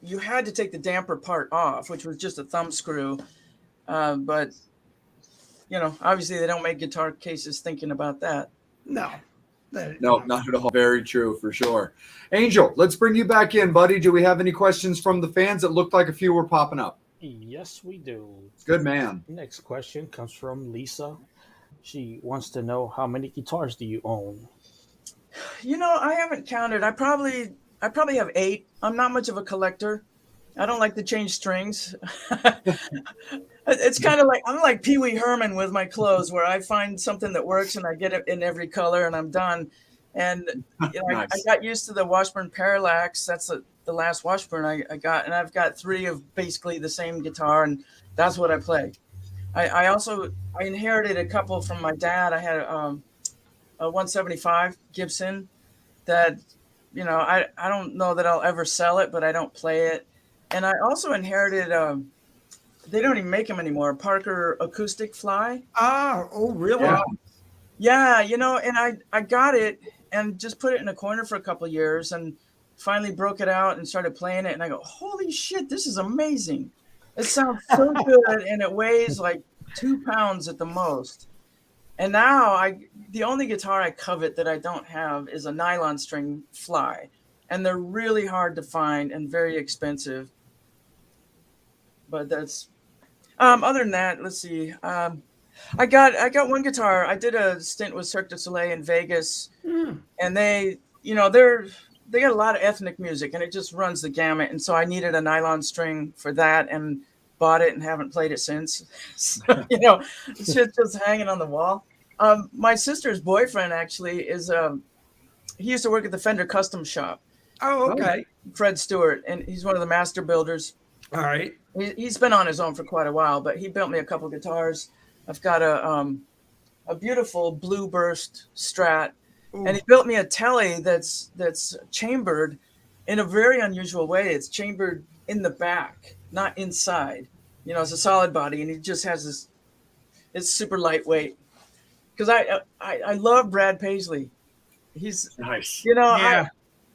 you had to take the damper part off, which was just a thumb screw. But, obviously they don't make guitar cases thinking about that. No, not at all. Very true, for sure. Angel, let's bring you back in, buddy. Do we have any questions from the fans? It looked like a few were popping up. Yes, we do. Good man. Next question comes from Lisa. She wants to know, how many guitars do you own? I haven't counted. I probably have 8. I'm not much of a collector. I don't like to change strings. It's kind of like, I'm like Pee Wee Herman with my clothes, where I find something that works and I get it in every color and I'm done. And nice. I got used to the Washburn Parallax. That's the last Washburn I got. And I've got 3 of basically the same guitar, and that's what I play. I inherited a couple from my dad. I had a 175 Gibson that, I don't know that I'll ever sell it, but I don't play it. And I also inherited, they don't even make them anymore, Parker Acoustic Fly. Oh, really? Yeah, and I got it and just put it in a corner for a couple of years and finally broke it out and started playing it. And I go, holy shit, this is amazing. It sounds so good, and it weighs like 2 pounds at the most. And now the only guitar I covet that I don't have is a nylon string Fly. And they're really hard to find and very expensive. But that's other than that, let's see. I got one guitar. I did a stint with Cirque du Soleil in Vegas, and they got a lot of ethnic music, and it just runs the gamut. And so I needed a nylon string for that, and bought it and haven't played it since. So, it's just hanging on the wall. My sister's boyfriend actually is he used to work at the Fender Custom Shop. Oh, okay. Fred Stewart, and he's one of the master builders. All right. He's been on his own for quite a while, but he built me a couple guitars. I've got a beautiful Blue Burst Strat, and he built me a Tele that's chambered in a very unusual way. It's chambered in the back, not inside. It's a solid body, and he just has this. It's super lightweight. Because I love Brad Paisley. He's nice.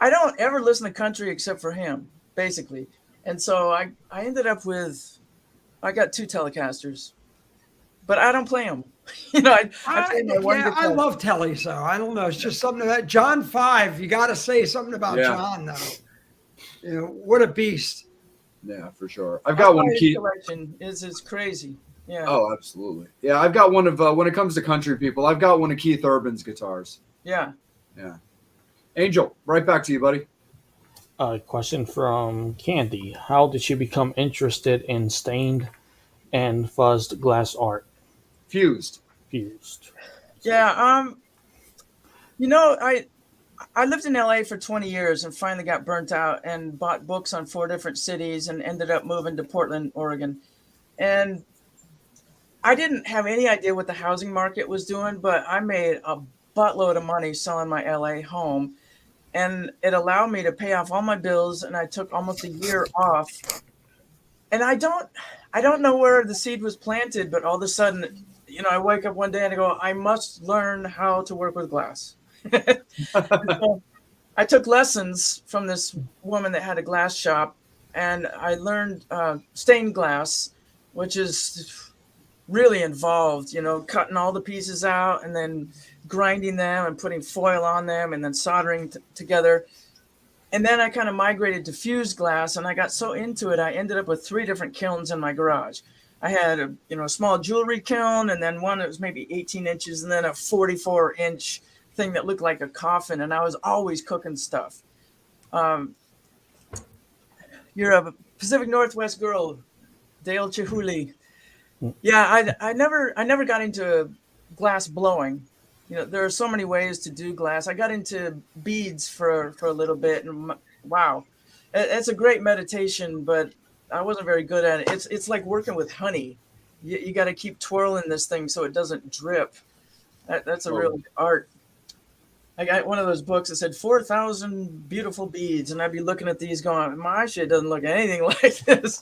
I don't ever listen to country except for him, basically. And so I ended up with, I got 2 Telecasters, but I don't play them. I played my one I guitar. love Telly, so I don't know. It's just something about John 5. You got to say something about Yeah. John, though. What a beast. Yeah, for sure. I've got one His key. collection is crazy. Yeah. Oh, absolutely. Yeah, I've got one of when it comes to country people, I've got one of Keith Urban's guitars. Yeah. Yeah. Angel, right back to you, buddy. A question from Candy. How did you become interested in stained and fuzzed glass art? Fused. Yeah. I lived in LA for 20 years and finally got burnt out and bought books on 4 different cities and ended up moving to Portland, Oregon. And I didn't have any idea what the housing market was doing, but I made a buttload of money selling my LA home, and it allowed me to pay off all my bills, and I took almost a year off. And I don't know where the seed was planted, but all of a sudden, I wake up one day and I go, I must learn how to work with glass. So I took lessons from this woman that had a glass shop, and I learned stained glass, which is really involved, cutting all the pieces out and then grinding them and putting foil on them and then soldering together. And then I kind of migrated to fused glass, and I got so into it, I ended up with 3 different kilns in my garage. I had a small jewelry kiln, and then one that was maybe 18 inches, and then a 44-inch thing that looked like a coffin, and I was always cooking stuff. You're a Pacific Northwest girl, Dale Chihuly. Yeah, I never got into glass blowing. There are so many ways to do glass. I got into beads for a little bit, and wow, it's a great meditation, but I wasn't very good at it. It's like working with honey. You got to keep twirling this thing so it doesn't drip. That's a real art. I got one of those books that said 4,000 beautiful beads, and I'd be looking at these going, my shit doesn't look anything like this.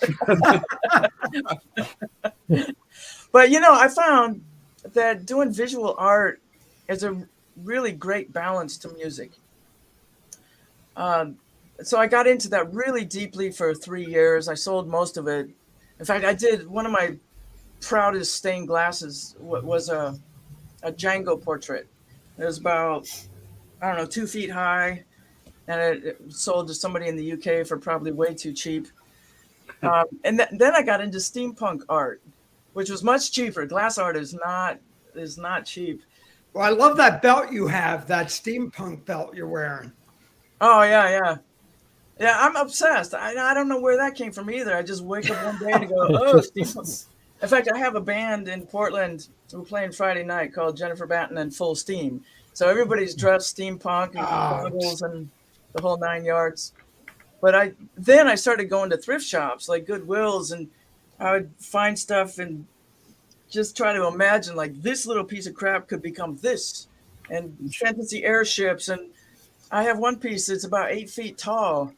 But, I found that doing visual art is a really great balance to music. So I got into that really deeply for 3 years. I sold most of it. In fact, I did one of my proudest stained glasses was a Django portrait. It was about 2 feet high, and it sold to somebody in the UK for probably way too cheap. And then I got into steampunk art, which was much cheaper. Glass art is not cheap. Well, I love that belt you have, that steampunk belt you're wearing. Oh, yeah. Yeah, I'm obsessed. I don't know where that came from either. I just wake up one day and go, oh, steampunk. In fact, I have a band in Portland. We're playing Friday night called Jennifer Batten and Full Steam. So everybody's dressed steampunk and goggles and the whole 9 yards. But then I started going to thrift shops like Goodwill's, and I would find stuff and just try to imagine like this little piece of crap could become this, and fantasy airships. And I have one piece that's about 8 feet tall.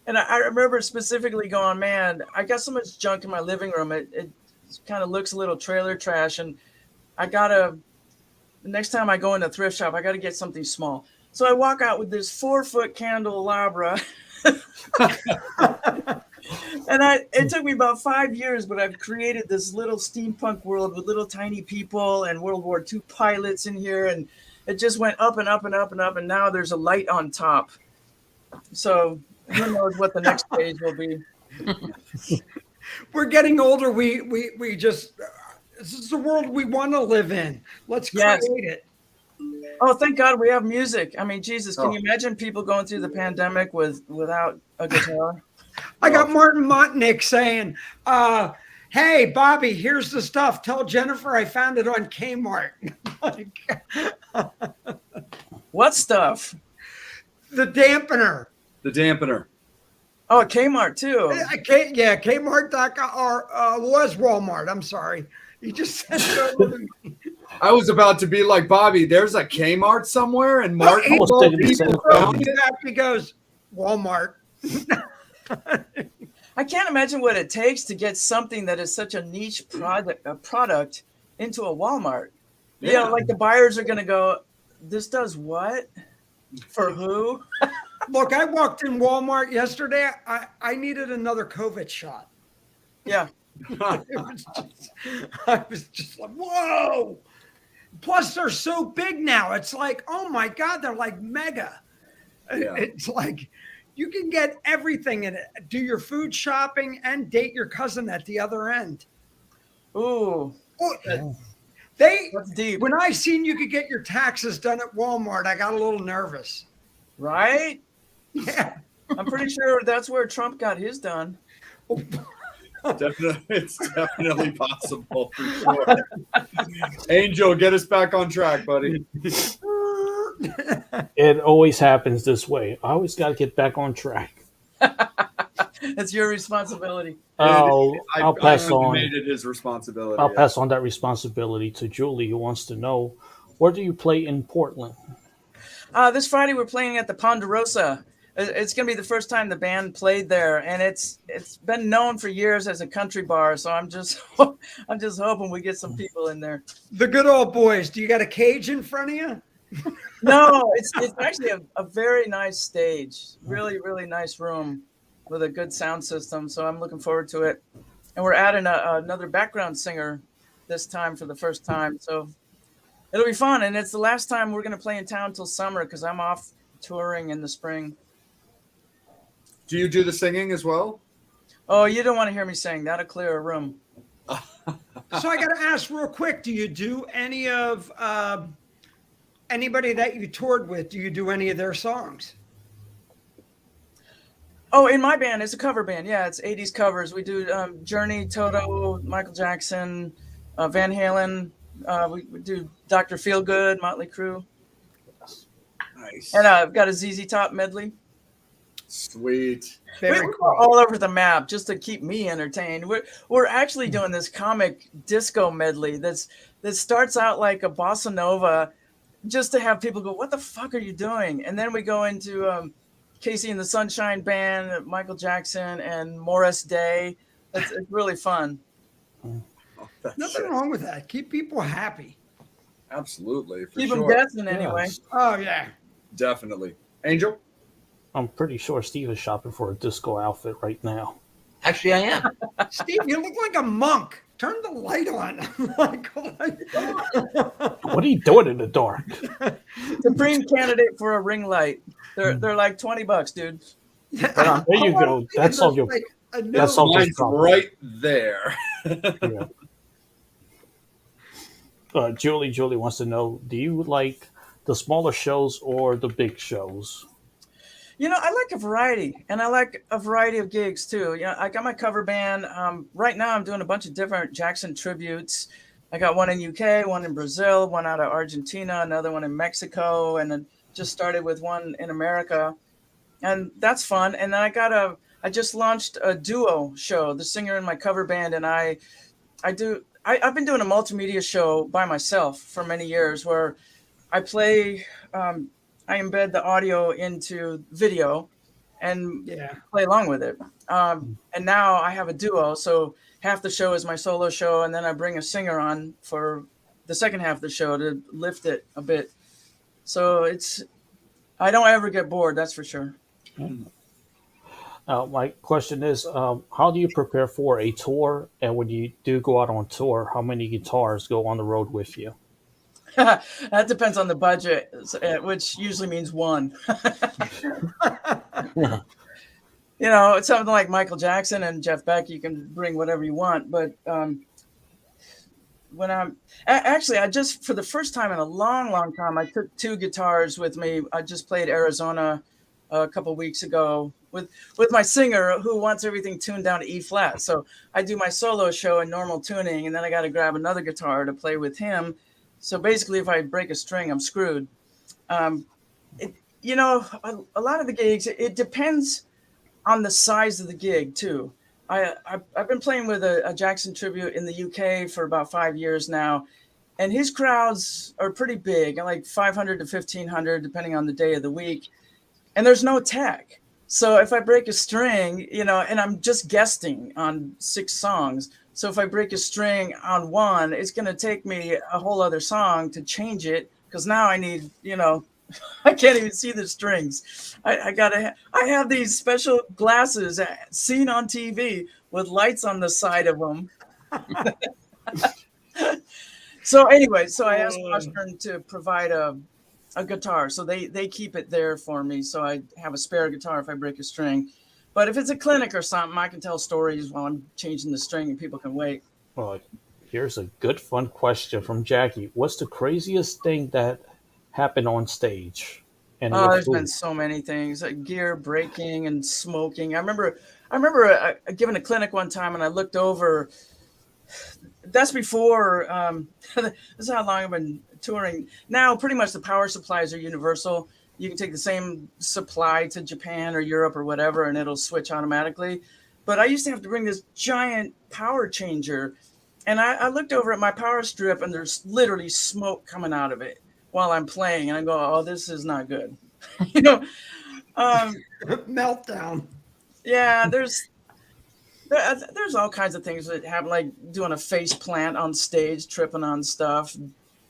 And I remember specifically going, man, I got so much junk in my living room. It kind of looks a little trailer trash. And next time I go in a thrift shop, I got to get something small. So I walk out with this 4-foot candelabra. And it took me about 5 years, but I've created this little steampunk world with little tiny people and World War II pilots in here. And it just went up and up and up and up. And now there's a light on top. So who knows what the next stage will be. We're getting older. We just, this is the world we want to live in. Let's create it. Oh, thank God we have music. I mean, Jesus, can you imagine people going through the pandemic without a guitar? I got Martin Motnick saying, hey, Bobby, here's the stuff. Tell Jennifer I found it on Kmart. What stuff? The dampener. The dampener. Oh, Kmart too. Yeah, Kmart.com or was Walmart. I'm sorry. He just sent it over to me. I was about to be like, Bobby, there's a Kmart somewhere, and Martin He goes, Walmart. I can't imagine what it takes to get something that is such a niche product into a Walmart. Yeah. Like the buyers are going to go, this does what? For who? Look, I walked in Walmart yesterday. I needed another COVID shot. Yeah. I was just like, whoa. Plus, they're so big now. It's like, oh my God, they're like mega. Yeah. It's like you can get everything in it. Do your food shopping and date your cousin at the other end. Ooh, Oh, they that's deep, when I seen you could get your taxes done at Walmart, I got a little nervous. right? Yeah. I'm pretty sure that's where Trump got his done. Definitely, it's definitely possible for sure. Angel, get us back on track, buddy. It always happens this way. I always got to get back on track. It's your responsibility. I'll pass I on. made it his responsibility. I'll pass on that responsibility to Julie, who wants to know, where do you play in Portland? This Friday we're playing at the Ponderosa. It's going to be the first time the band played there, and it's been known for years as a country bar. So I'm just hoping we get some people in there. The good old boys. Do you got a cage in front of you? No, it's actually a very nice stage. Really, really nice room with a good sound system. So I'm looking forward to it. And we're adding another background singer this time for the first time. So it'll be fun. And it's the last time we're going to play in town till summer because I'm off touring in the spring. Do you do the singing as well? Oh, you don't want to hear me sing. That'll clear a room. So I got to ask real quick, do you do any of anybody that you toured with? Do you do any of their songs? Oh, in my band, it's a cover band. Yeah, it's 80s covers. We do Journey, Toto, Michael Jackson, Van Halen. We do Dr. Feelgood, Motley Crue. Nice. And I've got a ZZ Top medley. Sweet. Very We're cool. all over the map just to keep me entertained. We're actually doing this comic disco medley that starts out like a bossa nova, just to have people go, "What the fuck are you doing?" And then we go into Casey and the Sunshine Band, Michael Jackson, and Morris Day. It's really fun. Oh, that's Nothing sick. wrong with that. Keep people happy. Absolutely. For Keep them sure. guessing anyway. Yes. Oh yeah. Definitely. Angel? I'm pretty sure Steve is shopping for a disco outfit right now. Actually, I am. Steve, you look like a monk. Turn the light on. Like, What are you doing in the dark? Supreme candidate for a ring light. They're like $20, dude. There you go. That's all your. That's all. Mine's right there. Yeah. Julie wants to know: do you like the smaller shows or the big shows? You know, I like a variety, and I like a variety of gigs too. You know, I got my cover band. Right now, I'm doing a bunch of different Jackson tributes. I got one in UK, one in Brazil, one out of Argentina, another one in Mexico, and then just started with one in America, and that's fun. And then I just launched a duo show. The singer in my cover band and I've been doing a multimedia show by myself for many years, where I play. I embed the audio into video and play along with it. And now I have a duo. So half the show is my solo show, and then I bring a singer on for the second half of the show to lift it a bit. So I don't ever get bored, that's for sure. My question is, how do you prepare for a tour? And when you do go out on tour, how many guitars go on the road with you? That depends on the budget, which usually means one. You know, it's something like Michael Jackson and Jeff Beck. You can bring whatever you want, but when I just, for the first time in a long, long time, I took two guitars with me. I just played Arizona a couple weeks ago with my singer who wants everything tuned down to E flat. So I do my solo show in normal tuning, and then I got to grab another guitar to play with him. So basically, if I break a string, I'm screwed. You know, a lot of the gigs, it depends on the size of the gig too. I've been playing with a Jackson tribute in the UK for about 5 years now, and his crowds are pretty big, like 500 to 1,500, depending on the day of the week. And there's no tech. So if I break a string, you know, and I'm just guesting on 6 songs. So if I break a string on one, it's going to take me a whole other song to change it, because now I need, you know, I can't even see the strings. I have these special glasses seen on TV with lights on the side of them. So anyway, so I asked Western to provide a guitar. So they keep it there for me. So I have a spare guitar if I break a string. But if it's a clinic or something, I can tell stories while I'm changing the string and people can wait. Well, here's a good fun question from Jackie. What's the craziest thing that happened on stage? And Oh, with there's who? been so many things, like gear breaking and smoking. I remember giving a clinic one time and I looked over. That's before, this is how long I've been touring. Now, pretty much the power supplies are universal. You can take the same supply to Japan or Europe or whatever, and it'll switch automatically. But I used to have to bring this giant power changer. And I looked over at my power strip, and there's literally smoke coming out of it while I'm playing. And I go, oh, this is not good. You know, Meltdown. yeah, there's all kinds of things that happen, like doing a face plant on stage, tripping on stuff.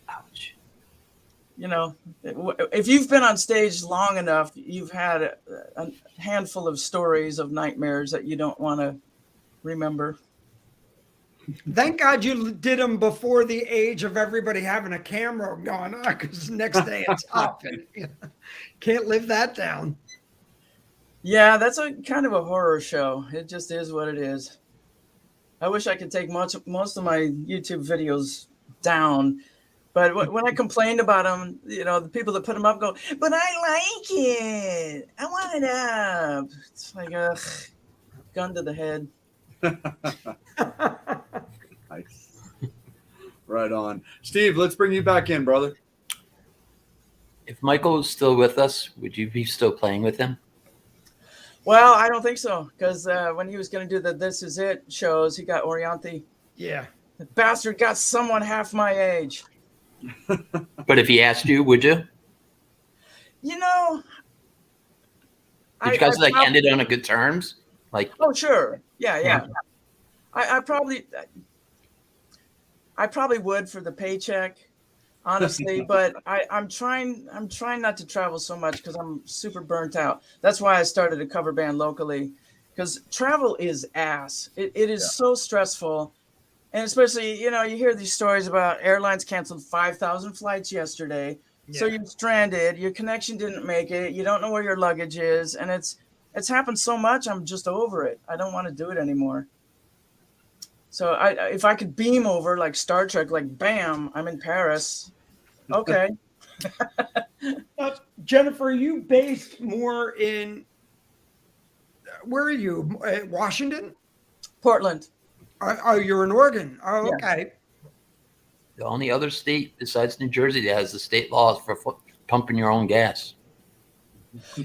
Ouch. You know, if you've been on stage long enough, you've had a handful of stories of nightmares that you don't want to remember. Thank God you did them before the age of everybody having a camera going on, because the next day it's up and can't live that down. Yeah, that's a kind of a horror show. It just is what it is. I wish I could take most of my YouTube videos down. But when I complained about them, you know, the people that put them up go, but I like it. I want it up. It's like, ugh, gun to the head. Nice. Right on. Steve, let's bring you back in, brother. If Michael was still with us, would you be still playing with him? Well, I don't think so, because when he was going to do the This Is It shows, he got Orianthi. Yeah. The bastard got someone half my age. But if he asked you, would you? You know, Did you guys ended on a good terms? Like, oh, sure. Yeah. I probably would for the paycheck, honestly, but I'm trying not to travel so much because I'm super burnt out. That's why I started a cover band locally, because travel is ass. It is so stressful. And especially, you know, you hear these stories about airlines canceled 5,000 flights yesterday. Yeah. So you're stranded, your connection didn't make it, you don't know where your luggage is, and it's happened so much, I'm just over it. I don't want to do it anymore. So if I could beam over like Star Trek, like bam, I'm in Paris. Okay. Jennifer, you based more in, where are you? Washington? Portland. Oh, you're in Oregon. Oh, okay. The only other state besides New Jersey that has the state laws for pumping your own gas.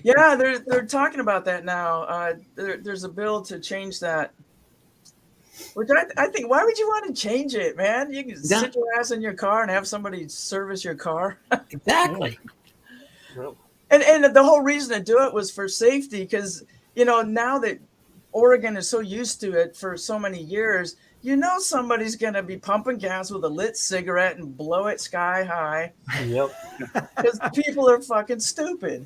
Yeah, they're talking about that now. There's a bill to change that. Which I think, why would you want to change it, man? You can sit your ass in your car and have somebody service your car. Exactly. And the whole reason to do it was for safety, because, you know, now that Oregon is so used to it for so many years, you know somebody's going to be pumping gas with a lit cigarette and blow it sky high. Yep. Because people are fucking stupid.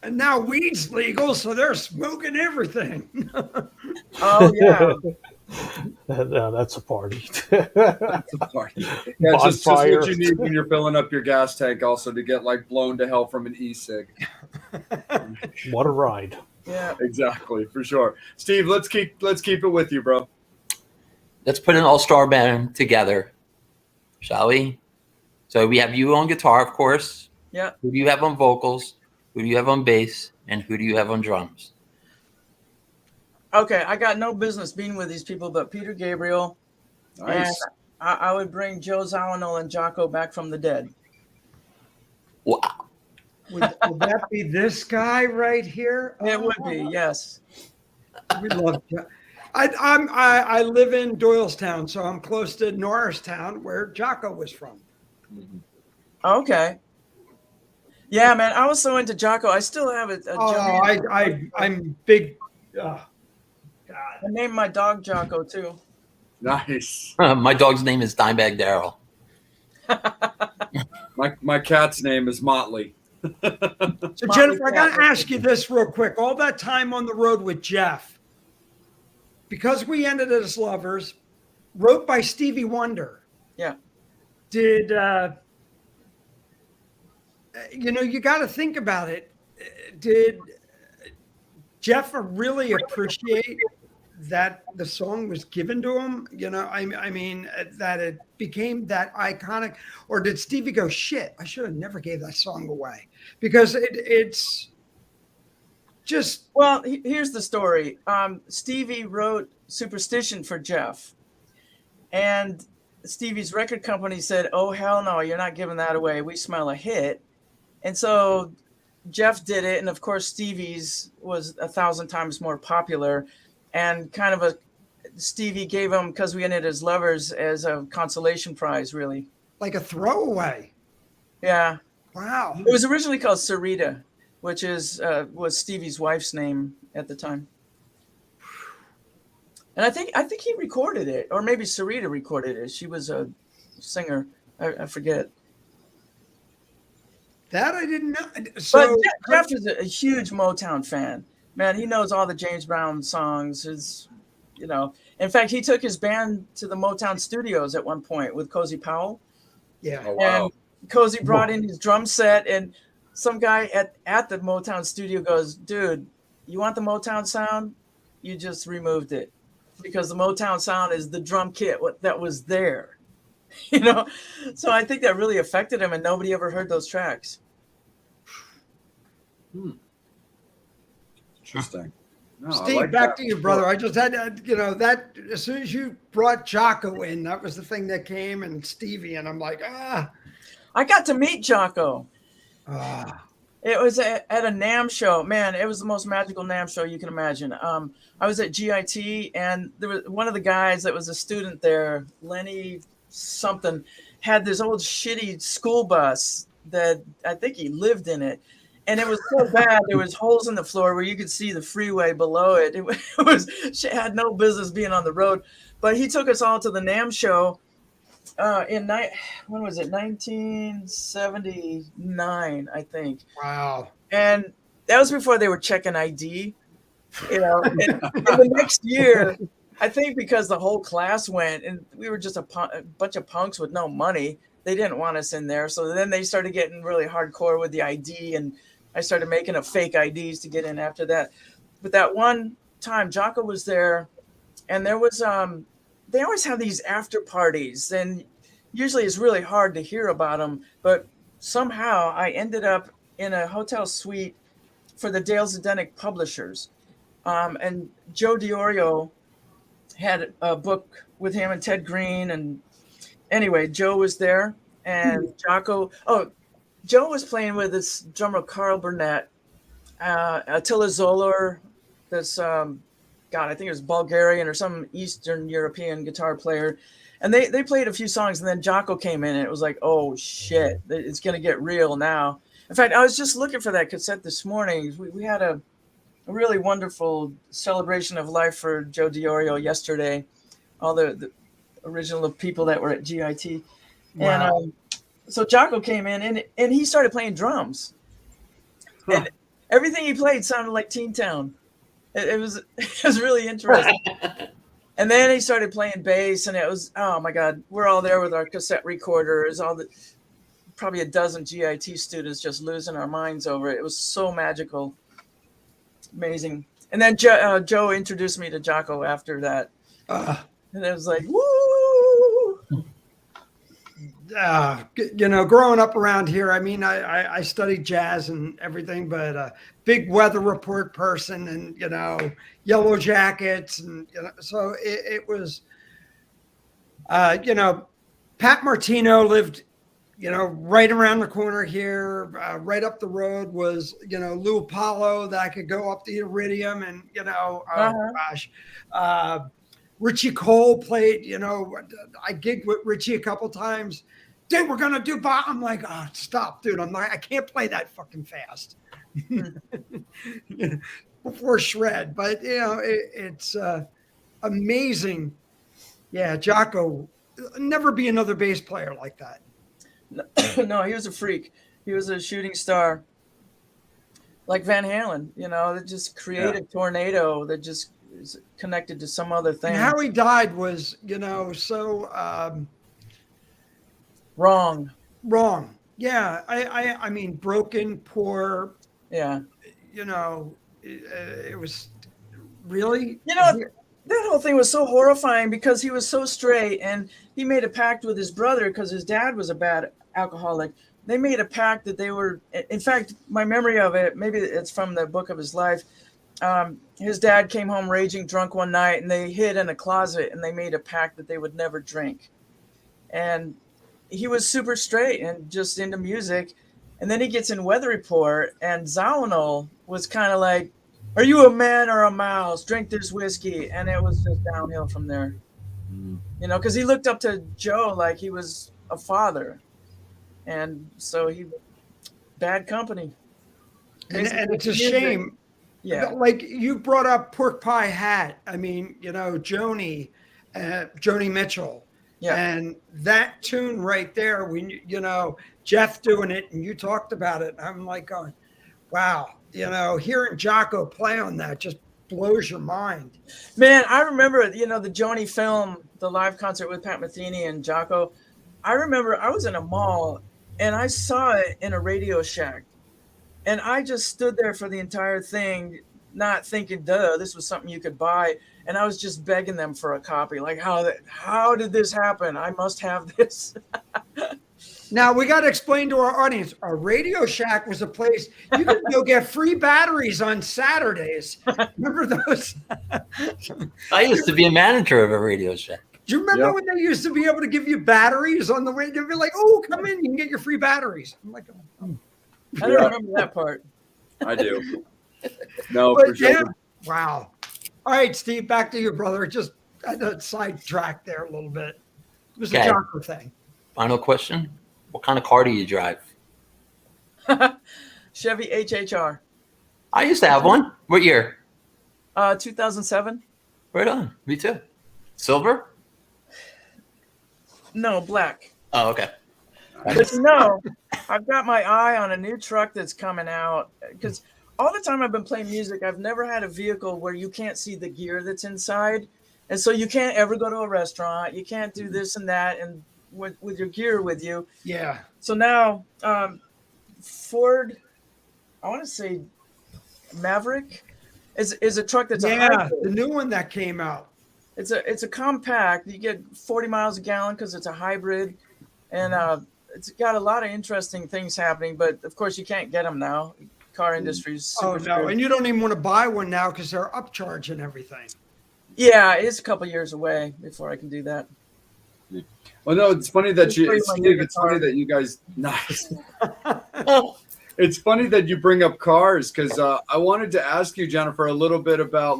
And now weed's legal, so they're smoking everything. Oh, yeah. That's a party. That's a party. Yeah, just what you need when you're filling up your gas tank, also to get like blown to hell from an e-cig. What a ride. Yeah, exactly, for sure. Steve, let's keep it with you, bro. Let's put an all-star band together, shall we? So we have you on guitar, of course. Yeah. Who do you have on vocals? Who do you have on bass? And who do you have on drums? Okay, I got no business being with these people, but Peter Gabriel. Nice. And I would bring Joe Zawinul and Jocko back from the dead. Wow. Would that be this guy right here? It would be, yes. We love Jocko. I live in Doylestown, so I'm close to Norristown, where Jocko was from. Okay. Yeah, man, I was so into Jocko. I still have it. I'm big. God. I named my dog Jocko too. Nice. My dog's name is Dimebag Daryl. my cat's name is Motley. So Jennifer, I got to ask you this real quick. All that time on the road with Jeff, because we ended as lovers, wrote by Stevie Wonder. Yeah. Did you got to think about it. Did Jeff really appreciate that the song was given to him? I mean, that it became that iconic, or did Stevie go, shit, I should have never gave that song away? Because it's just. Well, here's the story. Stevie wrote Superstition for Jeff, and Stevie's record company said, oh, hell no, you're not giving that away. We smell a hit. And so Jeff did it. And of course, Stevie's was 1,000 times more popular, and kind of Stevie gave him Because We Ended as Lovers as a consolation prize, really. Like a throwaway. Yeah. Wow. It was originally called Sarita, which was Stevie's wife's name at the time. And I think he recorded it, or maybe Sarita recorded it. She was a singer. I forget. That I didn't know. So, but Jeff is a huge Motown fan. Man, he knows all the James Brown songs. In fact, he took his band to the Motown studios at one point with Cozy Powell. Yeah. Oh, wow. And Cozy brought in his drum set, and some guy at the Motown studio goes, dude, you want the Motown sound? You just removed it, because the Motown sound is the drum kit that was there. So I think that really affected him, and nobody ever heard those tracks. Interesting. No, Steve, like back that. to you, brother. I just had, that as soon as you brought Jocko in, that was the thing that came, and Stevie, and I'm like, I got to meet Jocko. ah. It was at a NAMM show. Man, it was the most magical NAMM show you can imagine. I was at GIT, and there was one of the guys that was a student there, Lenny something, had this old shitty school bus that I think he lived in it. And it was so bad, there was holes in the floor where you could see the freeway below it. It had no business being on the road. But he took us all to the NAMM show when was it? 1979, I think. Wow. And that was before they were checking ID. And the next year, I think because the whole class went, and we were just a bunch of punks with no money, they didn't want us in there. So then they started getting really hardcore with the ID, and I started making up fake IDs to get in after that. But that one time, Jocko was there, and there was they always have these after parties, and usually it's really hard to hear about them. But somehow I ended up in a hotel suite for the Dale Zdenek publishers, and Joe DiOrio had a book with him and Ted Green, and anyway, Joe was there, and Jocko. Oh, Joe was playing with this drummer Carl Burnett, Attila Zoller, this I think it was Bulgarian or some Eastern European guitar player, and they played a few songs, and then Jocko came in, and it was like, oh shit, it's gonna get real now. In fact, I was just looking for that cassette this morning. We had a really wonderful celebration of life for Joe DiOrio yesterday. All the original people that were at GIT. Wow. And so Jocko came in, and he started playing drums. Huh. And everything he played sounded like Teen Town. It was really interesting. And then he started playing bass, and it was, oh my God, we're all there with our cassette recorders, probably a dozen GIT students just losing our minds over it. It was so magical. Amazing. And then Joe introduced me to Jocko after that. And it was like, woo! Growing up around here, I mean, I studied jazz and everything, but big Weather Report person, and, Yellow Jackets. And, so it was, Pat Martino lived, right around the corner here, right up the road was, Lou Apollo, that I could go up the Iridium and, Richie Cole played, I gigged with Richie a couple times. Dude, we're going to do Batten. I'm like, oh, stop, dude. I can't play that fucking fast before shred. But, it's amazing. Yeah, Jocko, never be another bass player like that. No, he was a freak. He was a shooting star. Like Van Halen, that just created tornado that just is connected to some other thing. And how he died was, so Wrong. wrong. Yeah, I mean, broken, poor. Yeah. It was really. That whole thing was so horrifying because he was so straight, and he made a pact with his brother because his dad was a bad alcoholic. They made a pact that they were, in fact, my memory of it, maybe it's from the book of his life. His dad came home raging drunk one night, and they hid in a closet, and they made a pact that they would never drink. And he was super straight and just into music. And then he gets in Weather Report, and Zawinul was kind of like, "Are you a man or a mouse? Drink this whiskey." And it was just downhill from there. Because he looked up to Joe like he was a father. And so bad company. And it's a shame. Yeah. Like you brought up Pork Pie Hat. I mean, Joni Mitchell. Yeah. And that tune right there, when, Jeff doing it and you talked about it, I'm like going, wow, hearing Jocko play on that just blows your mind. Man, I remember, the Joni film, the live concert with Pat Metheny and Jocko. I remember I was in a mall and I saw it in a Radio Shack. And I just stood there for the entire thing, not thinking, this was something you could buy. And I was just begging them for a copy. Like, how did this happen? I must have this. Now, we got to explain to our audience, a Radio Shack was a place you could go get free batteries on Saturdays. Remember those? I used to be a manager of a Radio Shack. Do you remember when they used to be able to give you batteries on the way? They'd be like, oh, come in, you can get your free batteries. I'm like, oh. I don't remember that part. I do. No, but for sure. Yeah, wow. All right, Steve, back to you, brother. Just sidetracked there a little bit. It was a Jocko thing. Final question. What kind of car do you drive? Chevy HHR. I used to have one. What year? 2007. Right on. Me too. Silver? No, black. Oh, okay. But I've got my eye on a new truck that's coming out because all the time I've been playing music, I've never had a vehicle where you can't see the gear that's inside. And so you can't ever go to a restaurant. You can't do this and that and with your gear with you. Yeah. So now Ford, I want to say Maverick is a truck that's a hybrid. The new one that came out. It's a compact. You get 40 miles a gallon because it's a hybrid. And it's got a lot of interesting things happening, but of course you can't get them now. Car industry's super screwed. And you don't even want to buy one now because they're upcharging everything. Yeah, it's a couple years away before I can do that. Well, no, it's funny that funny that you guys nice. It's funny that you bring up cars because I wanted to ask you, Jennifer, a little bit about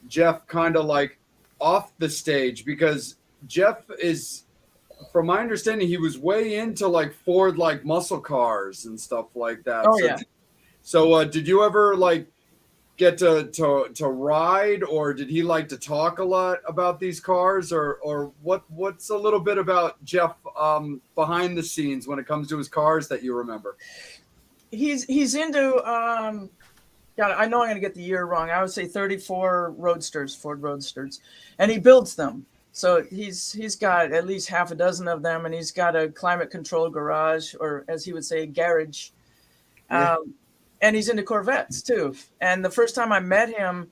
Jeff kind of like off the stage because Jeff is. From my understanding, he was way into like Ford like muscle cars and stuff like that. Oh, yeah. So did you ever like get to ride, or did he like to talk a lot about these cars, or what's a little bit about Jeff behind the scenes when it comes to his cars that you remember? He's into God, I know I'm gonna get the year wrong. I would say 34 Roadsters, Ford Roadsters, and he builds them. So he's got at least half a dozen of them, and he's got a climate control garage, or as he would say, garage. Yeah. And he's into Corvettes too. And the first time I met him,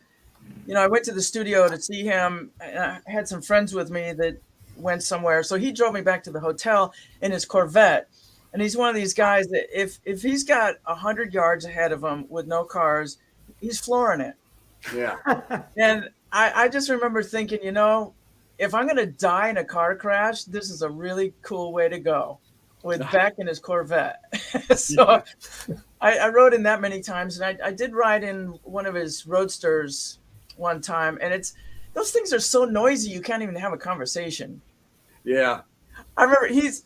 I went to the studio to see him, and I had some friends with me that went somewhere. So he drove me back to the hotel in his Corvette. And he's one of these guys that if he's got 100 yards ahead of him with no cars, he's flooring it. Yeah. And I just remember thinking, if I'm going to die in a car crash, this is a really cool way to go with Beck in his Corvette. So I rode in that many times, and I did ride in one of his Roadsters one time, and those things are so noisy you can't even have a conversation. Yeah. I remember he's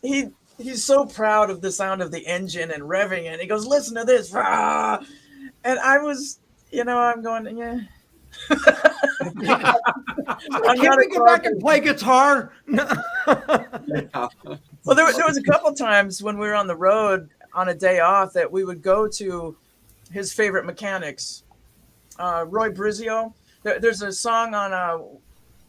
so proud of the sound of the engine and revving, and he goes, "Listen to this." Rah! And I was, I'm going, yeah. Can we go back and play guitar? Well, there was a couple times when we were on the road on a day off that we would go to his favorite mechanics, Roy Brizio, There's a song on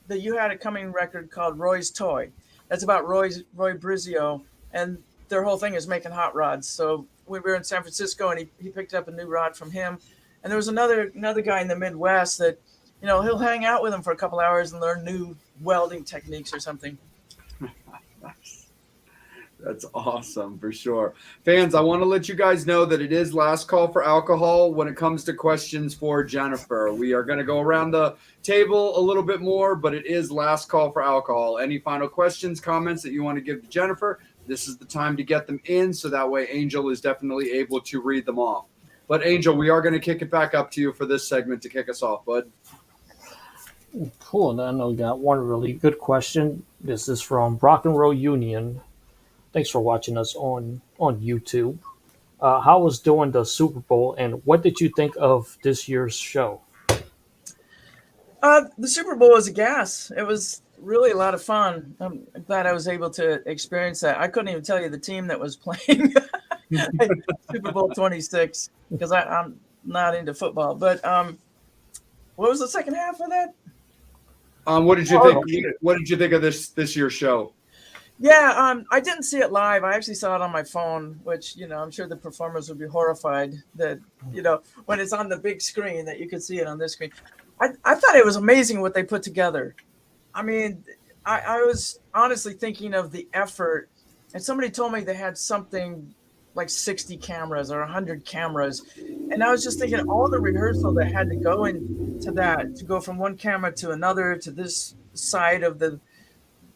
the You Had It Coming record called Roy's Toy. That's about Roy Brizio, and their whole thing is making hot rods. So we were in San Francisco, and he picked up a new rod from him. And there was another guy in the Midwest that, he'll hang out with him for a couple hours and learn new welding techniques or something. That's awesome for sure. Fans, I want to let you guys know that it is last call for alcohol when it comes to questions for Jennifer. We are going to go around the table a little bit more, but it is last call for alcohol. Any final questions, comments that you want to give to Jennifer, this is the time to get them in, so that way Angel is definitely able to read them off. But Angel, we are going to kick it back up to you for this segment to kick us off, bud. Cool. Then I got one really good question. This is from Rock and Roll Union. Thanks for watching us on YouTube. How was doing the Super Bowl, and what did you think of this year's show? The Super Bowl was a gas. It was really a lot of fun. I'm glad I was able to experience that. I couldn't even tell you the team that was playing Super Bowl 26 because I'm not into football. But what was the second half of that? What did you think? What did you think of this year's show? Yeah, I didn't see it live. I actually saw it on my phone, which, I'm sure the performers would be horrified that, when it's on the big screen that you could see it on this screen. I thought it was amazing what they put together. I mean, I was honestly thinking of the effort, and somebody told me they had something like 60 cameras or 100 cameras. And I was just thinking all the rehearsal that had to go into that, to go from one camera to another, to this side of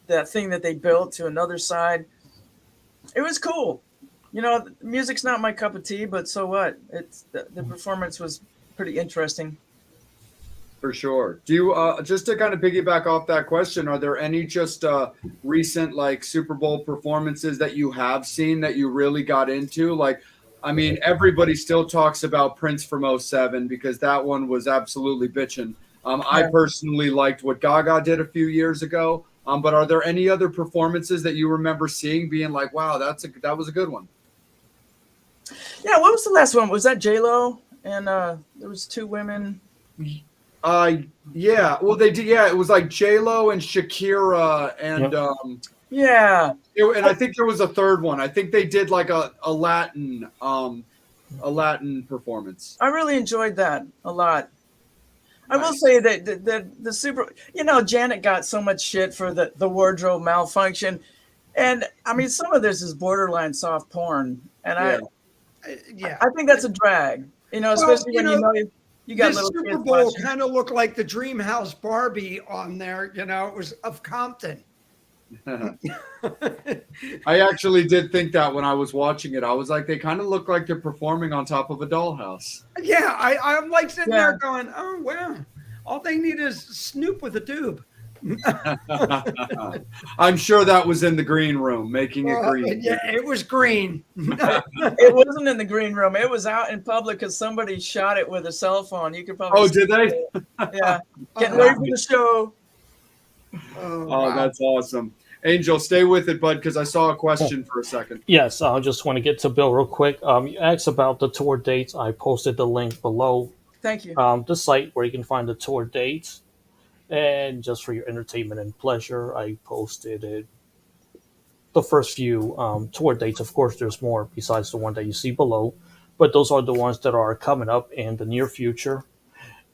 that thing that they built to another side. It was cool. Music's not my cup of tea, but so what? It's the performance was pretty interesting. For sure. Do you just to kind of piggyback off that question, are there any just recent like Super Bowl performances that you have seen that you really got into? Like, I mean, everybody still talks about Prince from 07 because that one was absolutely bitchin'. I personally liked what Gaga did a few years ago. But are there any other performances that you remember seeing being like, wow, that was a good one? Yeah, what was the last one? Was that J-Lo? And there was two women. Yeah. Well, they did. Yeah, it was like J-Lo and Shakira and and I think there was a third one. I think they did like a Latin performance. I really enjoyed that a lot. I will say that the Super, Janet got so much shit for the wardrobe malfunction. And I mean, some of this is borderline soft porn. And I think that's a drag, especially when you got little Super kids Bowl watching. kind of looked like the Dream House Barbie on there, it was of Compton. I actually did think that when I was watching it. I was like, they kind of look like they're performing on top of a dollhouse. Yeah, I'm like sitting there going, oh, wow. All they need is Snoop with a tube. I'm sure that was in the green room, making it green. Yeah, it was green. It wasn't in the green room. It was out in public because somebody shot it with a cell phone. You could probably. Oh, did they? Yeah, getting ready for the show. Wow. That's awesome. Angel, stay with it, bud, because I saw a question for a second. Yes, I just want to get to Bill real quick. You asked about the tour dates. I posted the link below. Thank you. The site where you can find the tour dates. And just for your entertainment and pleasure, I posted the first few tour dates. Of course, there's more besides the one that you see below, but those are the ones that are coming up in the near future.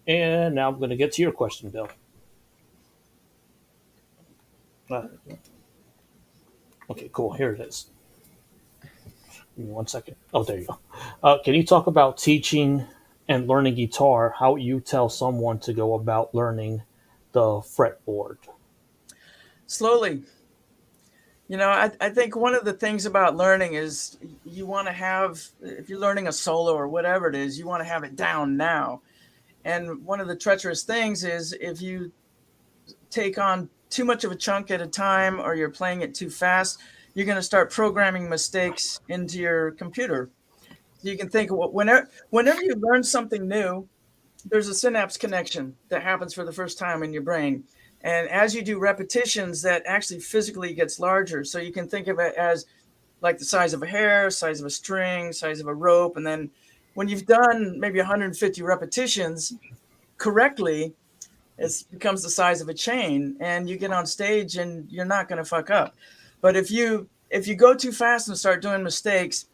And now I'm going to get to your question, Bill. Okay, cool. Here it is. Give me 1 second. Oh, there you go. Can you talk about teaching and learning guitar? How you tell someone to go about learning the fretboard? Slowly. I think one of the things about learning is you want to have, if you're learning a solo or whatever it is, you want to have it down now. And one of the treacherous things is if you take on too much of a chunk at a time or you're playing it too fast, you're going to start programming mistakes into your computer. You can think whenever you learn something new, there's a synapse connection that happens for the first time in your brain. And as you do repetitions, that actually physically gets larger. So you can think of it as like the size of a hair, size of a string, size of a rope. And then when you've done maybe 150 repetitions correctly, It becomes the size of a chain, and you get on stage and you're not going to fuck up. But if you go too fast and start doing mistakes,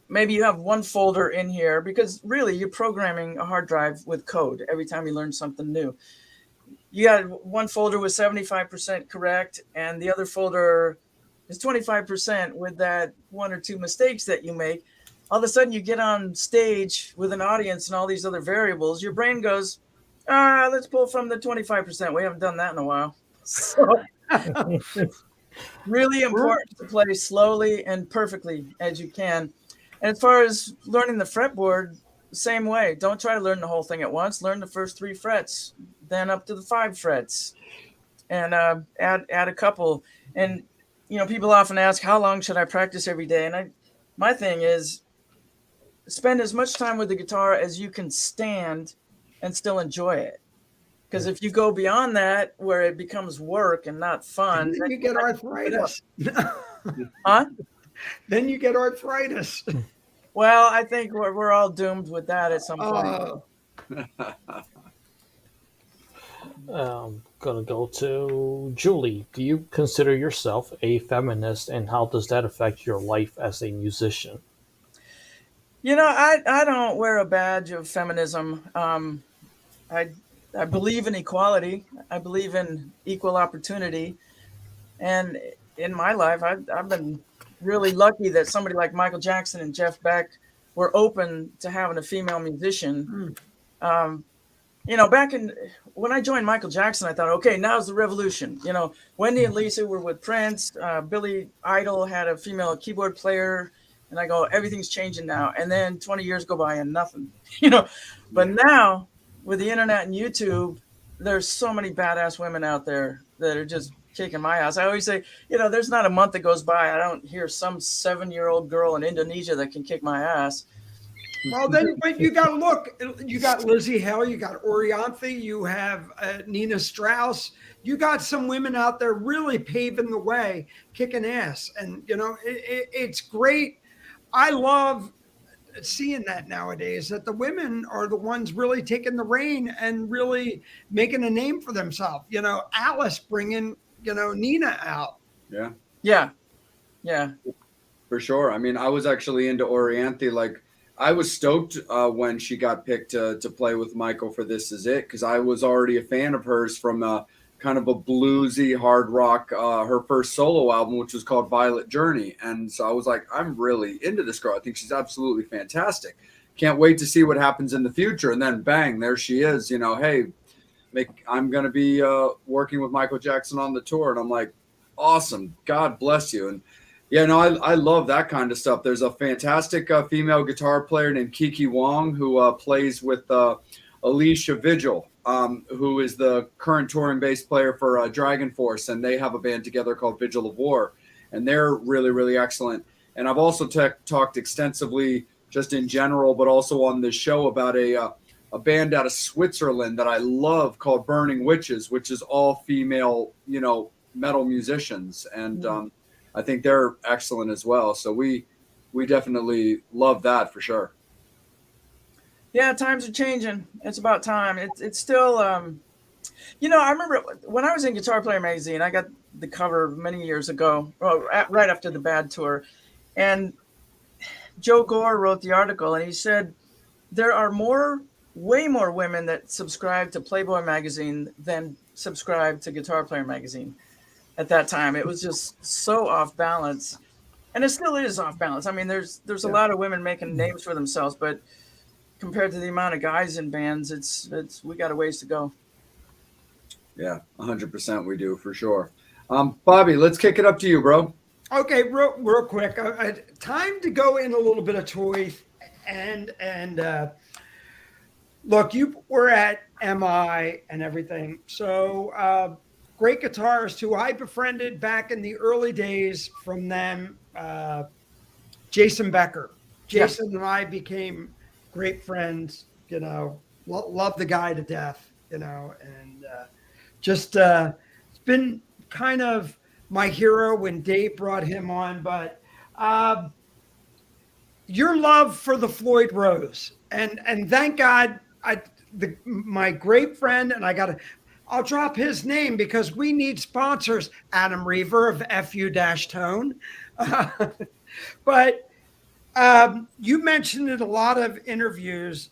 maybe you have one folder in here, because really you're programming a hard drive with code every time you learn something new. You got one folder with 75% correct, and the other folder is 25% with that one or two mistakes that you make. All of a sudden you get on stage with an audience and all these other variables. Your brain goes, let's pull from the 25%. We haven't done that in a while. So really important to play slowly and perfectly as you can. And as far as learning the fretboard, same way. Don't try to learn the whole thing at once. Learn the first 3 frets, then up to the 5 frets, and add a couple. And people often ask, how long should I practice every day? And my thing is, spend as much time with the guitar as you can stand and still enjoy it. Because if you go beyond that, where it becomes work and not fun, then you get arthritis. Huh? Then you get arthritis. Well, I think we're all doomed with that at some point. Gonna go to Julie. Do you consider yourself a feminist, and how does that affect your life as a musician? I don't wear a badge of feminism. I believe in equality. I believe in equal opportunity. And in my life, I've been really lucky that somebody like Michael Jackson and Jeff Beck were open to having a female musician. Back when I joined Michael Jackson, I thought, okay, now's the revolution. Wendy and Lisa were with Prince. Billy Idol had a female keyboard player. And I go, everything's changing now. And then 20 years go by and nothing, But now with the internet and YouTube, there's so many badass women out there that are just kicking my ass. I always say, there's not a month that goes by I don't hear some 7-year-old girl in Indonesia that can kick my ass. Well, then, but you got to look. You got Lizzie Hale, you got Orianthi, you have Nina Strauss. You got some women out there really paving the way, kicking ass. And, it's great. I love seeing that nowadays, that the women are the ones really taking the reign and really making a name for themselves. Alice bringing, Nina out. Yeah. For sure. I mean, I was actually into Orianthi. Like, I was stoked when she got picked to play with Michael for This Is It, because I was already a fan of hers from kind of a bluesy hard rock, her first solo album, which was called Violet Journey. And so I was like, I'm really into this girl. I think she's absolutely fantastic. Can't wait to see what happens in the future. And then bang, there she is, hey, I'm going to be working with Michael Jackson on the tour. And I'm like, awesome. God bless you. And I love that kind of stuff. There's a fantastic female guitar player named Kiki Wong who plays with Alicia Vigil, who is the current touring bass player for Dragon Force, and they have a band together called Vigil of War, and they're really, really excellent. And I've also talked extensively, just in general, but also on this show, about a band out of Switzerland that I love called Burning Witches, which is all female, metal musicians, and I think they're excellent as well. So we definitely love that for sure. Yeah, times are changing. It's about time. It's still, I remember when I was in Guitar Player magazine, I got the cover many years ago, right after the Bad tour. And Joe Gore wrote the article, and he said, there are way more women that subscribe to Playboy magazine than subscribe to Guitar Player magazine at that time. It was just so off balance. And it still is off balance. I mean, there's a lot of women making names for themselves, but compared to the amount of guys in bands, we got a ways to go. Yeah, 100% we do, for sure. Bobby, let's kick it up to you, bro. Okay, real quick. Time to go in a little bit of toys, and look, you were at MI and everything. So great guitarist who I befriended back in the early days from them, Jason Becker. Jason and I became great friends, love the guy to death, and just it's been kind of my hero when Dave brought him on. But your love for the Floyd Rose, and thank God, my great friend, and I'll drop his name because we need sponsors. Adam Reaver of FU-Tone. But you mentioned in a lot of interviews,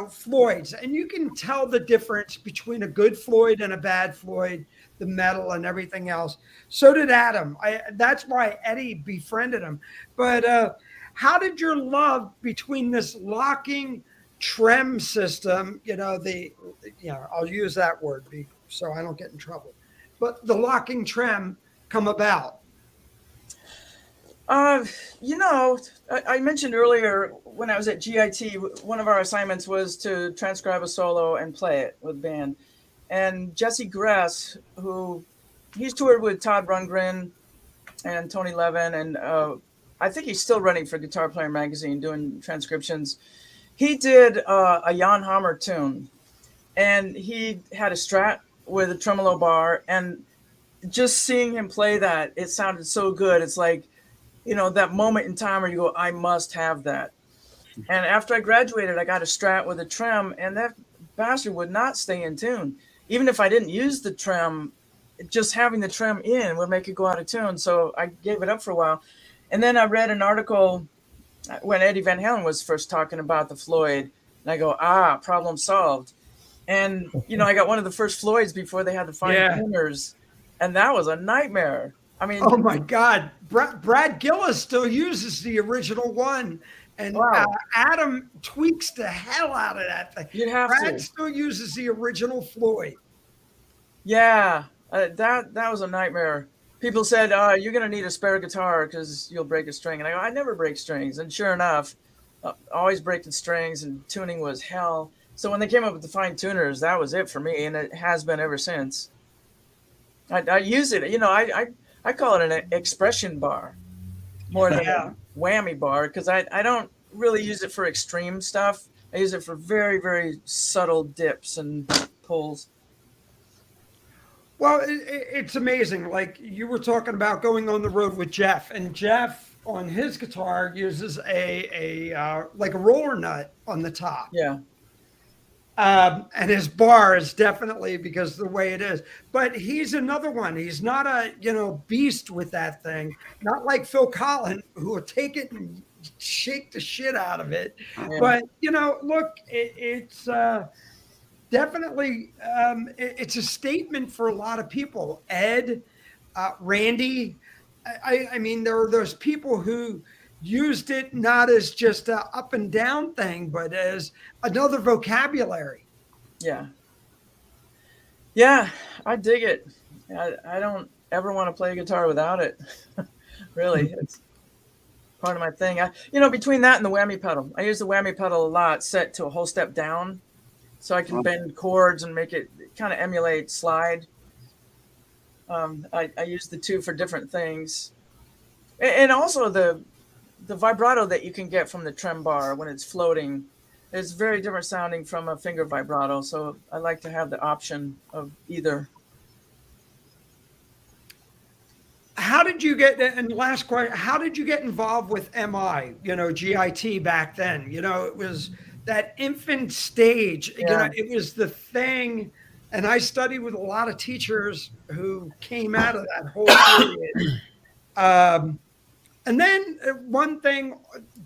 Floyd's, and you can tell the difference between a good Floyd and a bad Floyd, the metal and everything else. So did Adam. That's why Eddie befriended him. But how did your love between this locking trem system, I'll use that word so I don't get in trouble, but the locking trem come about? I mentioned earlier when I was at GIT, one of our assignments was to transcribe a solo and play it with band. And Jesse Gress, he's toured with Todd Rundgren and Tony Levin, and I think he's still running for Guitar Player Magazine doing transcriptions. He did a Jan Hammer tune, and he had a Strat with a tremolo bar, and just seeing him play that, it sounded so good. It's like, that moment in time where you go, I must have that. And after I graduated, I got a Strat with a trem, and that bastard would not stay in tune. Even if I didn't use the trem, just having the trem in would make it go out of tune. So I gave it up for a while. And then I read an article when Eddie Van Halen was first talking about the Floyd, and I go, problem solved. And, I got one of the first Floyds before they had the fine tuners, and that was a nightmare. I mean, oh my God, Brad Gillis still uses the original one, and wow. Adam tweaks the hell out of that thing. You'd have Brad to. still uses the original Floyd. Yeah, that was a nightmare. People said, you're going to need a spare guitar because you'll break a string. And I go, I never break strings. And sure enough, always breaking strings, and tuning was hell. So when they came up with the fine tuners, that was it for me, and it has been ever since. I use it, I call it an expression bar more than a whammy bar, because I don't really use it for extreme stuff. I use it for very, very subtle dips and pulls. Well, it's amazing. Like you were talking about going on the road with Jeff, and Jeff on his guitar uses a like a roller nut on the top. Yeah. And his bar is definitely because the way it is, but he's another one. He's not a, beast with that thing. Not like Phil Collin, who will take it and shake the shit out of it. Yeah. But, look, it's definitely, it's a statement for a lot of people. Ed, Randy, I mean, there are those people who used it not as just a up and down thing, but as another vocabulary. Yeah, I dig it. I don't ever want to play guitar without it. Really, it's part of my thing. Between that and the whammy pedal, I use the whammy pedal a lot, set to a whole step down, so I can bend chords and make it kind of emulate slide. I use the two for different things, and also the vibrato that you can get from the trem bar when it's floating is very different sounding from a finger vibrato. So I like to have the option of either. How did you get, and last question, how did you get involved with MI, GIT back then? It was that infant stage, it was the thing. And I studied with a lot of teachers who came out of that whole period. And then one thing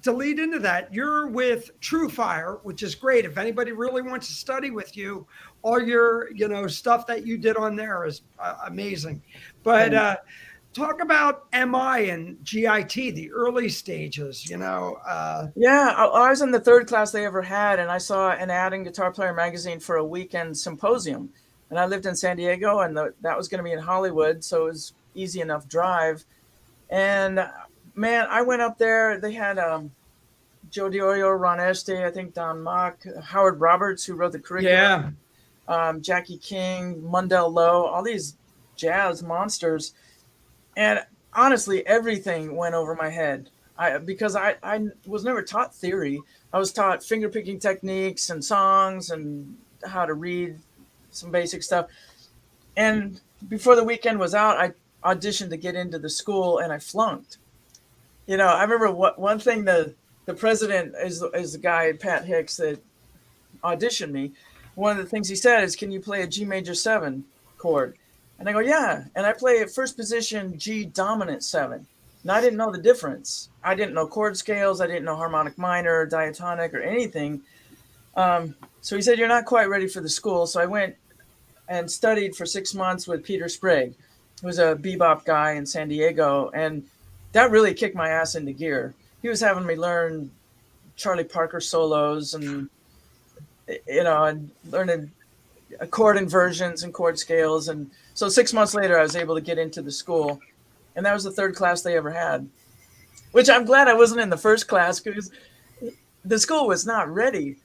to lead into that, you're with TrueFire, which is great. If anybody really wants to study with you, all your, stuff that you did on there is amazing. But talk about MI and GIT, the early stages, I was in the third class they ever had, and I saw an ad in Guitar Player Magazine for a weekend symposium. And I lived in San Diego, and that was going to be in Hollywood, so it was easy enough drive. And man, I went up there. They had Joe Diorio, Ron Este, I think Don Mock, Howard Roberts, who wrote the curriculum, Jackie King, Mundell Lowe, all these jazz monsters. And honestly, everything went over my head because I was never taught theory. I was taught finger-picking techniques and songs and how to read some basic stuff. And before the weekend was out, I auditioned to get into the school, and I flunked. I remember one thing, the president is the guy, Pat Hicks, that audition me, one of the things he said is, "Can you play a G major 7 chord?" And I go, "Yeah." And I play at first position G dominant 7. And I didn't know the difference. I didn't know chord scales. I didn't know harmonic minor, diatonic, or anything. So he said, "You're not quite ready for the school." So I went and studied for 6 months with Peter Sprague, who was a bebop guy in San Diego. And that really kicked my ass into gear. He was having me learn Charlie Parker solos and, and learning chord inversions and chord scales. And so 6 months later, I was able to get into the school. And that was the third class they ever had, which I'm glad I wasn't in the first class, because the school was not ready.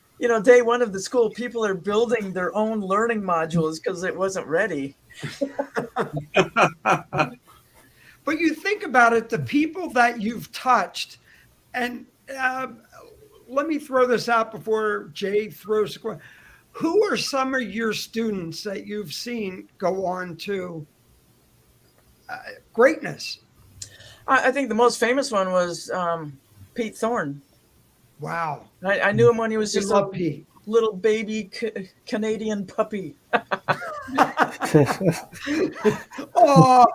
Day one of the school, people are building their own learning modules because it wasn't ready. But you think about it, the people that you've touched, and let me throw this out before Jay throws a question. Who are some of your students that you've seen go on to greatness? I think the most famous one was Pete Thorne. Wow. I knew him when he was just a Pete. little baby Canadian puppy. Oh,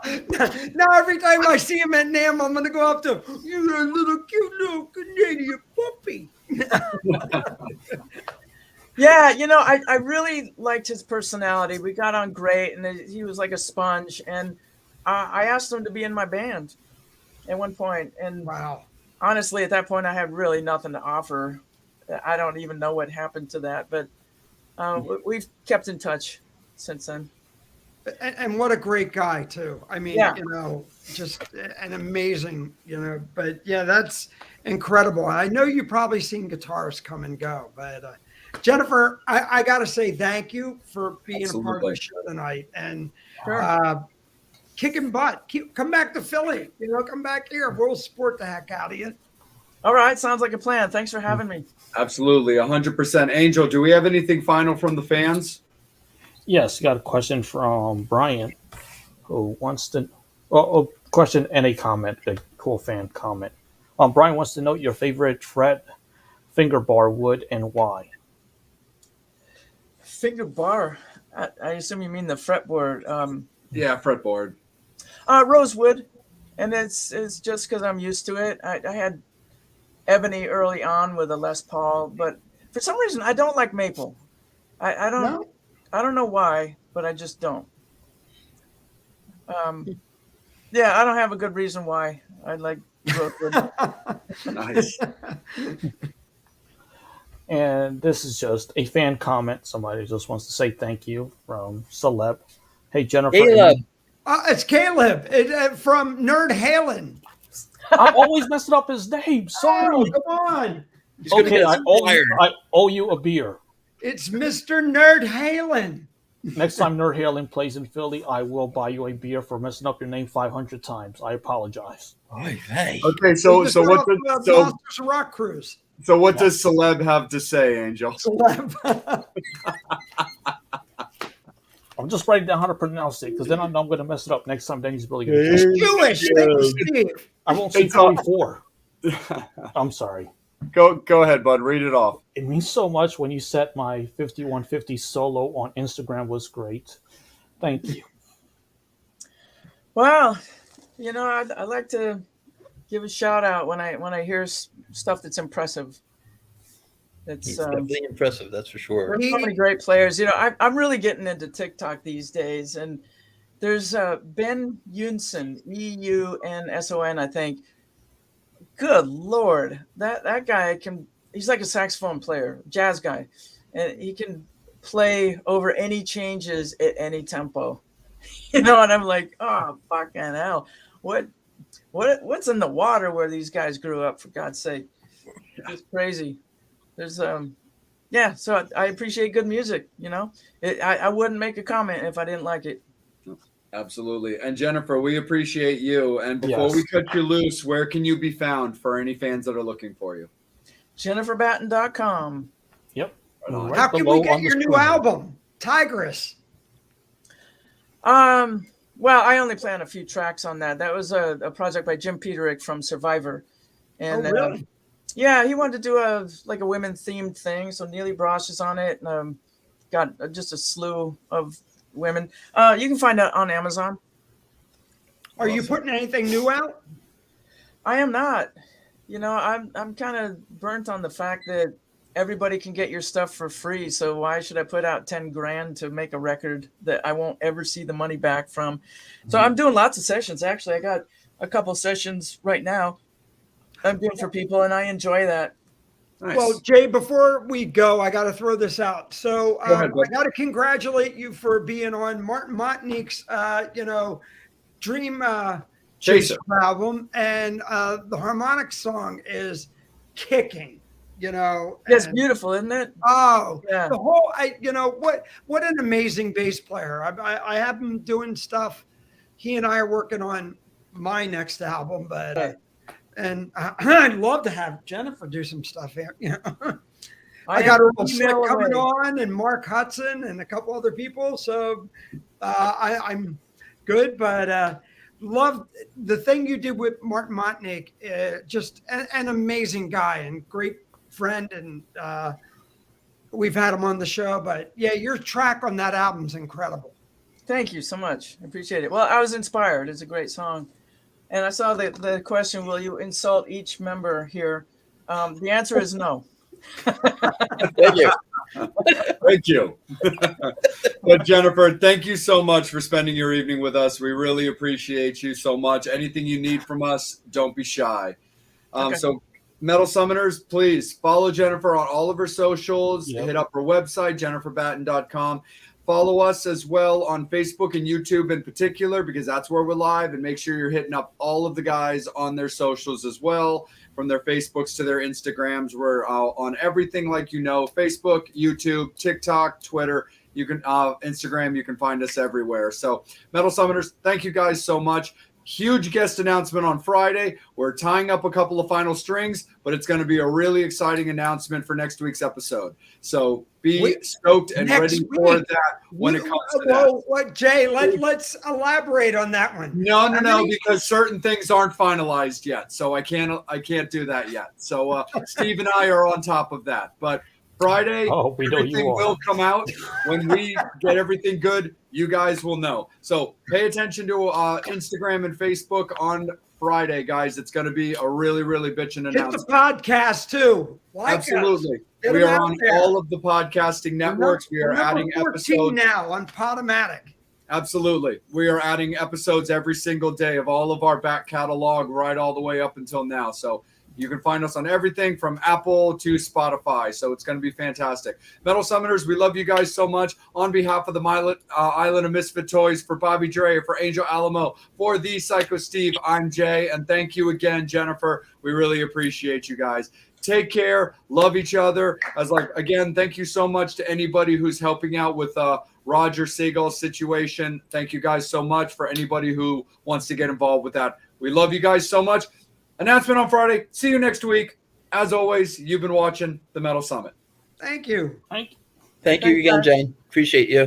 now every time I see him at NAMM, I'm going to go up to him. You're a little cute little Canadian puppy. Yeah, I really liked his personality. We got on great, and he was like a sponge. And I asked him to be in my band at one point. And wow. Honestly, at that point, I had really nothing to offer. I don't even know what happened to that, but we've kept in touch since then. And what a great guy, too. I mean, Yeah. Just an amazing, but yeah, that's incredible. I know you've probably seen guitarists come and go, but Jennifer, I got to say thank you for being a part of the show tonight and kicking butt. Come back to Philly, come back here. We'll support the heck out of you. All right. Sounds like a plan. Thanks for having me. Absolutely. 100%. Angel, do we have anything final from the fans? Yes, got a question from Brian, who wants to, a question and a comment, a cool fan comment. Brian wants to know your favorite fret, finger bar, wood, and why. Finger bar. I assume you mean the fretboard. Yeah, fretboard. Rosewood, and it's just because I'm used to it. I had ebony early on with a Les Paul, but for some reason I don't like maple. I don't. No? I don't know why, but I just don't. Yeah, I don't have a good reason why I like rosewood. Nice. And this is just a fan comment. Somebody just wants to say thank you from Celeb. Hey, Jennifer. Caleb. It's Caleb from Nerd Halen. I'm always messing up his name. Sorry. Oh, come on. Okay, I owe you a beer. It's Mr. Nerd Halen. Next time Nerd Halen plays in Philly, I will buy you a beer for messing up your name 500 times. I apologize. Hey. Okay, so what does Rock Cruise? So what does Celeb have to say, Angel? Celeb. I'm just writing down how to pronounce it, because then I'm going to mess it up next time. Then he's really going to. It's Jewish. Thank you, Steve. I won't say 44. I'm sorry. Go ahead, bud. Read it off. It means so much when you set my 5150 solo on Instagram was great. Thank you. Well, I like to give a shout out when I hear stuff that's impressive. It's definitely impressive, that's for sure. There's so many great players. I'm really getting into TikTok these days, and there's Ben Yunson, Eunson, I think. Good Lord, that guy he's like a saxophone player, jazz guy, and he can play over any changes at any tempo. And I'm like, oh, fucking hell. What's in the water where these guys grew up, for God's sake? It's crazy. There's so I appreciate good music, I wouldn't make a comment if I didn't like it. Absolutely. And Jennifer, we appreciate you. And before we cut you loose, where can you be found for any fans that are looking for you? JenniferBatten.com. Yep. Right. How can we get your new album, Tigress? Well, I only play on a few tracks on that. That was a project by Jim Peterick from Survivor. And really? Yeah, he wanted to do a women themed thing. So Neely Brosh is on it, and got just a slew of women. You can find it on Amazon. Are you putting anything new out? I am not. I'm kind of burnt on the fact that everybody can get your stuff for free. So why should I put out 10 grand to make a record that I won't ever see the money back from? So I'm doing lots of sessions. Actually, I got a couple sessions right now I'm doing for people, and I enjoy that. Nice. Well, Jay, before we go, I got to throw this out. So Go ahead, bud. I got to congratulate you for being on Martin Motnick's, Dream Chaser album, and the harmonic song is kicking. It's beautiful, isn't it? Oh, Yeah. the whole, what an amazing bass player. I have him doing stuff. He and I are working on my next album, but. Right. And I'd love to have Jennifer do some stuff here. I got am Earl Slick coming on, and Mark Hudson, and a couple other people. So I'm good, but love the thing you did with Martin Motnick. Just an amazing guy and great friend, and we've had him on the show. But yeah, your track on that album's incredible. Thank you so much. I appreciate it. Well, I was inspired. It's a great song. And I saw the question, will you insult each member here? The answer is no. Thank you. Thank you. But Jennifer, thank you so much for spending your evening with us. We really appreciate you so much. Anything you need from us, don't be shy. Okay. So Metal Summoners, please follow Jennifer on all of her socials. Yep. Hit up her website, jenniferbatten.com. Follow us as well on Facebook and YouTube in particular, because that's where we're live. And make sure you're hitting up all of the guys on their socials as well, from their Facebooks to their Instagrams. We're on everything, like Facebook, YouTube, TikTok, Twitter. You can Instagram. You can find us everywhere. So Metal Summoners, thank you guys so much. Huge guest announcement on Friday. We're tying up a couple of final strings, but it's going to be a really exciting announcement for next week's episode. So be stoked and ready for that when it comes to that. What, Jay? Let's elaborate on that one. No, because certain things aren't finalized yet, so I can't do that yet. So Steve and I are on top of that, but Friday, we know everything you are. will come out. When we get everything good, you guys will know. So pay attention to Instagram and Facebook on Friday, guys. It's going to be a really, really bitchin' announcement. Hit the podcast too. Absolutely. We are on all of the podcasting networks. We are adding episodes now on Podomatic. Absolutely. We are adding episodes every single day of all of our back catalog right all the way up until now. So you can find us on everything from Apple to Spotify. So it's going to be fantastic. Metal Summoners, we love you guys so much. On behalf of the Island of Misfit Toys, for Bobby Dre, for Angel Alamo, for the Psycho Steve, I'm Jay. And thank you again, Jennifer. We really appreciate you guys. Take care. Love each other. Again, thank you so much to anybody who's helping out with Roger Siegel's situation. Thank you guys so much for anybody who wants to get involved with that. We love you guys so much. Announcement on Friday. See you next week. As always, you've been watching the Metal Summit. Thank you. Thank you again, Jane. Appreciate you.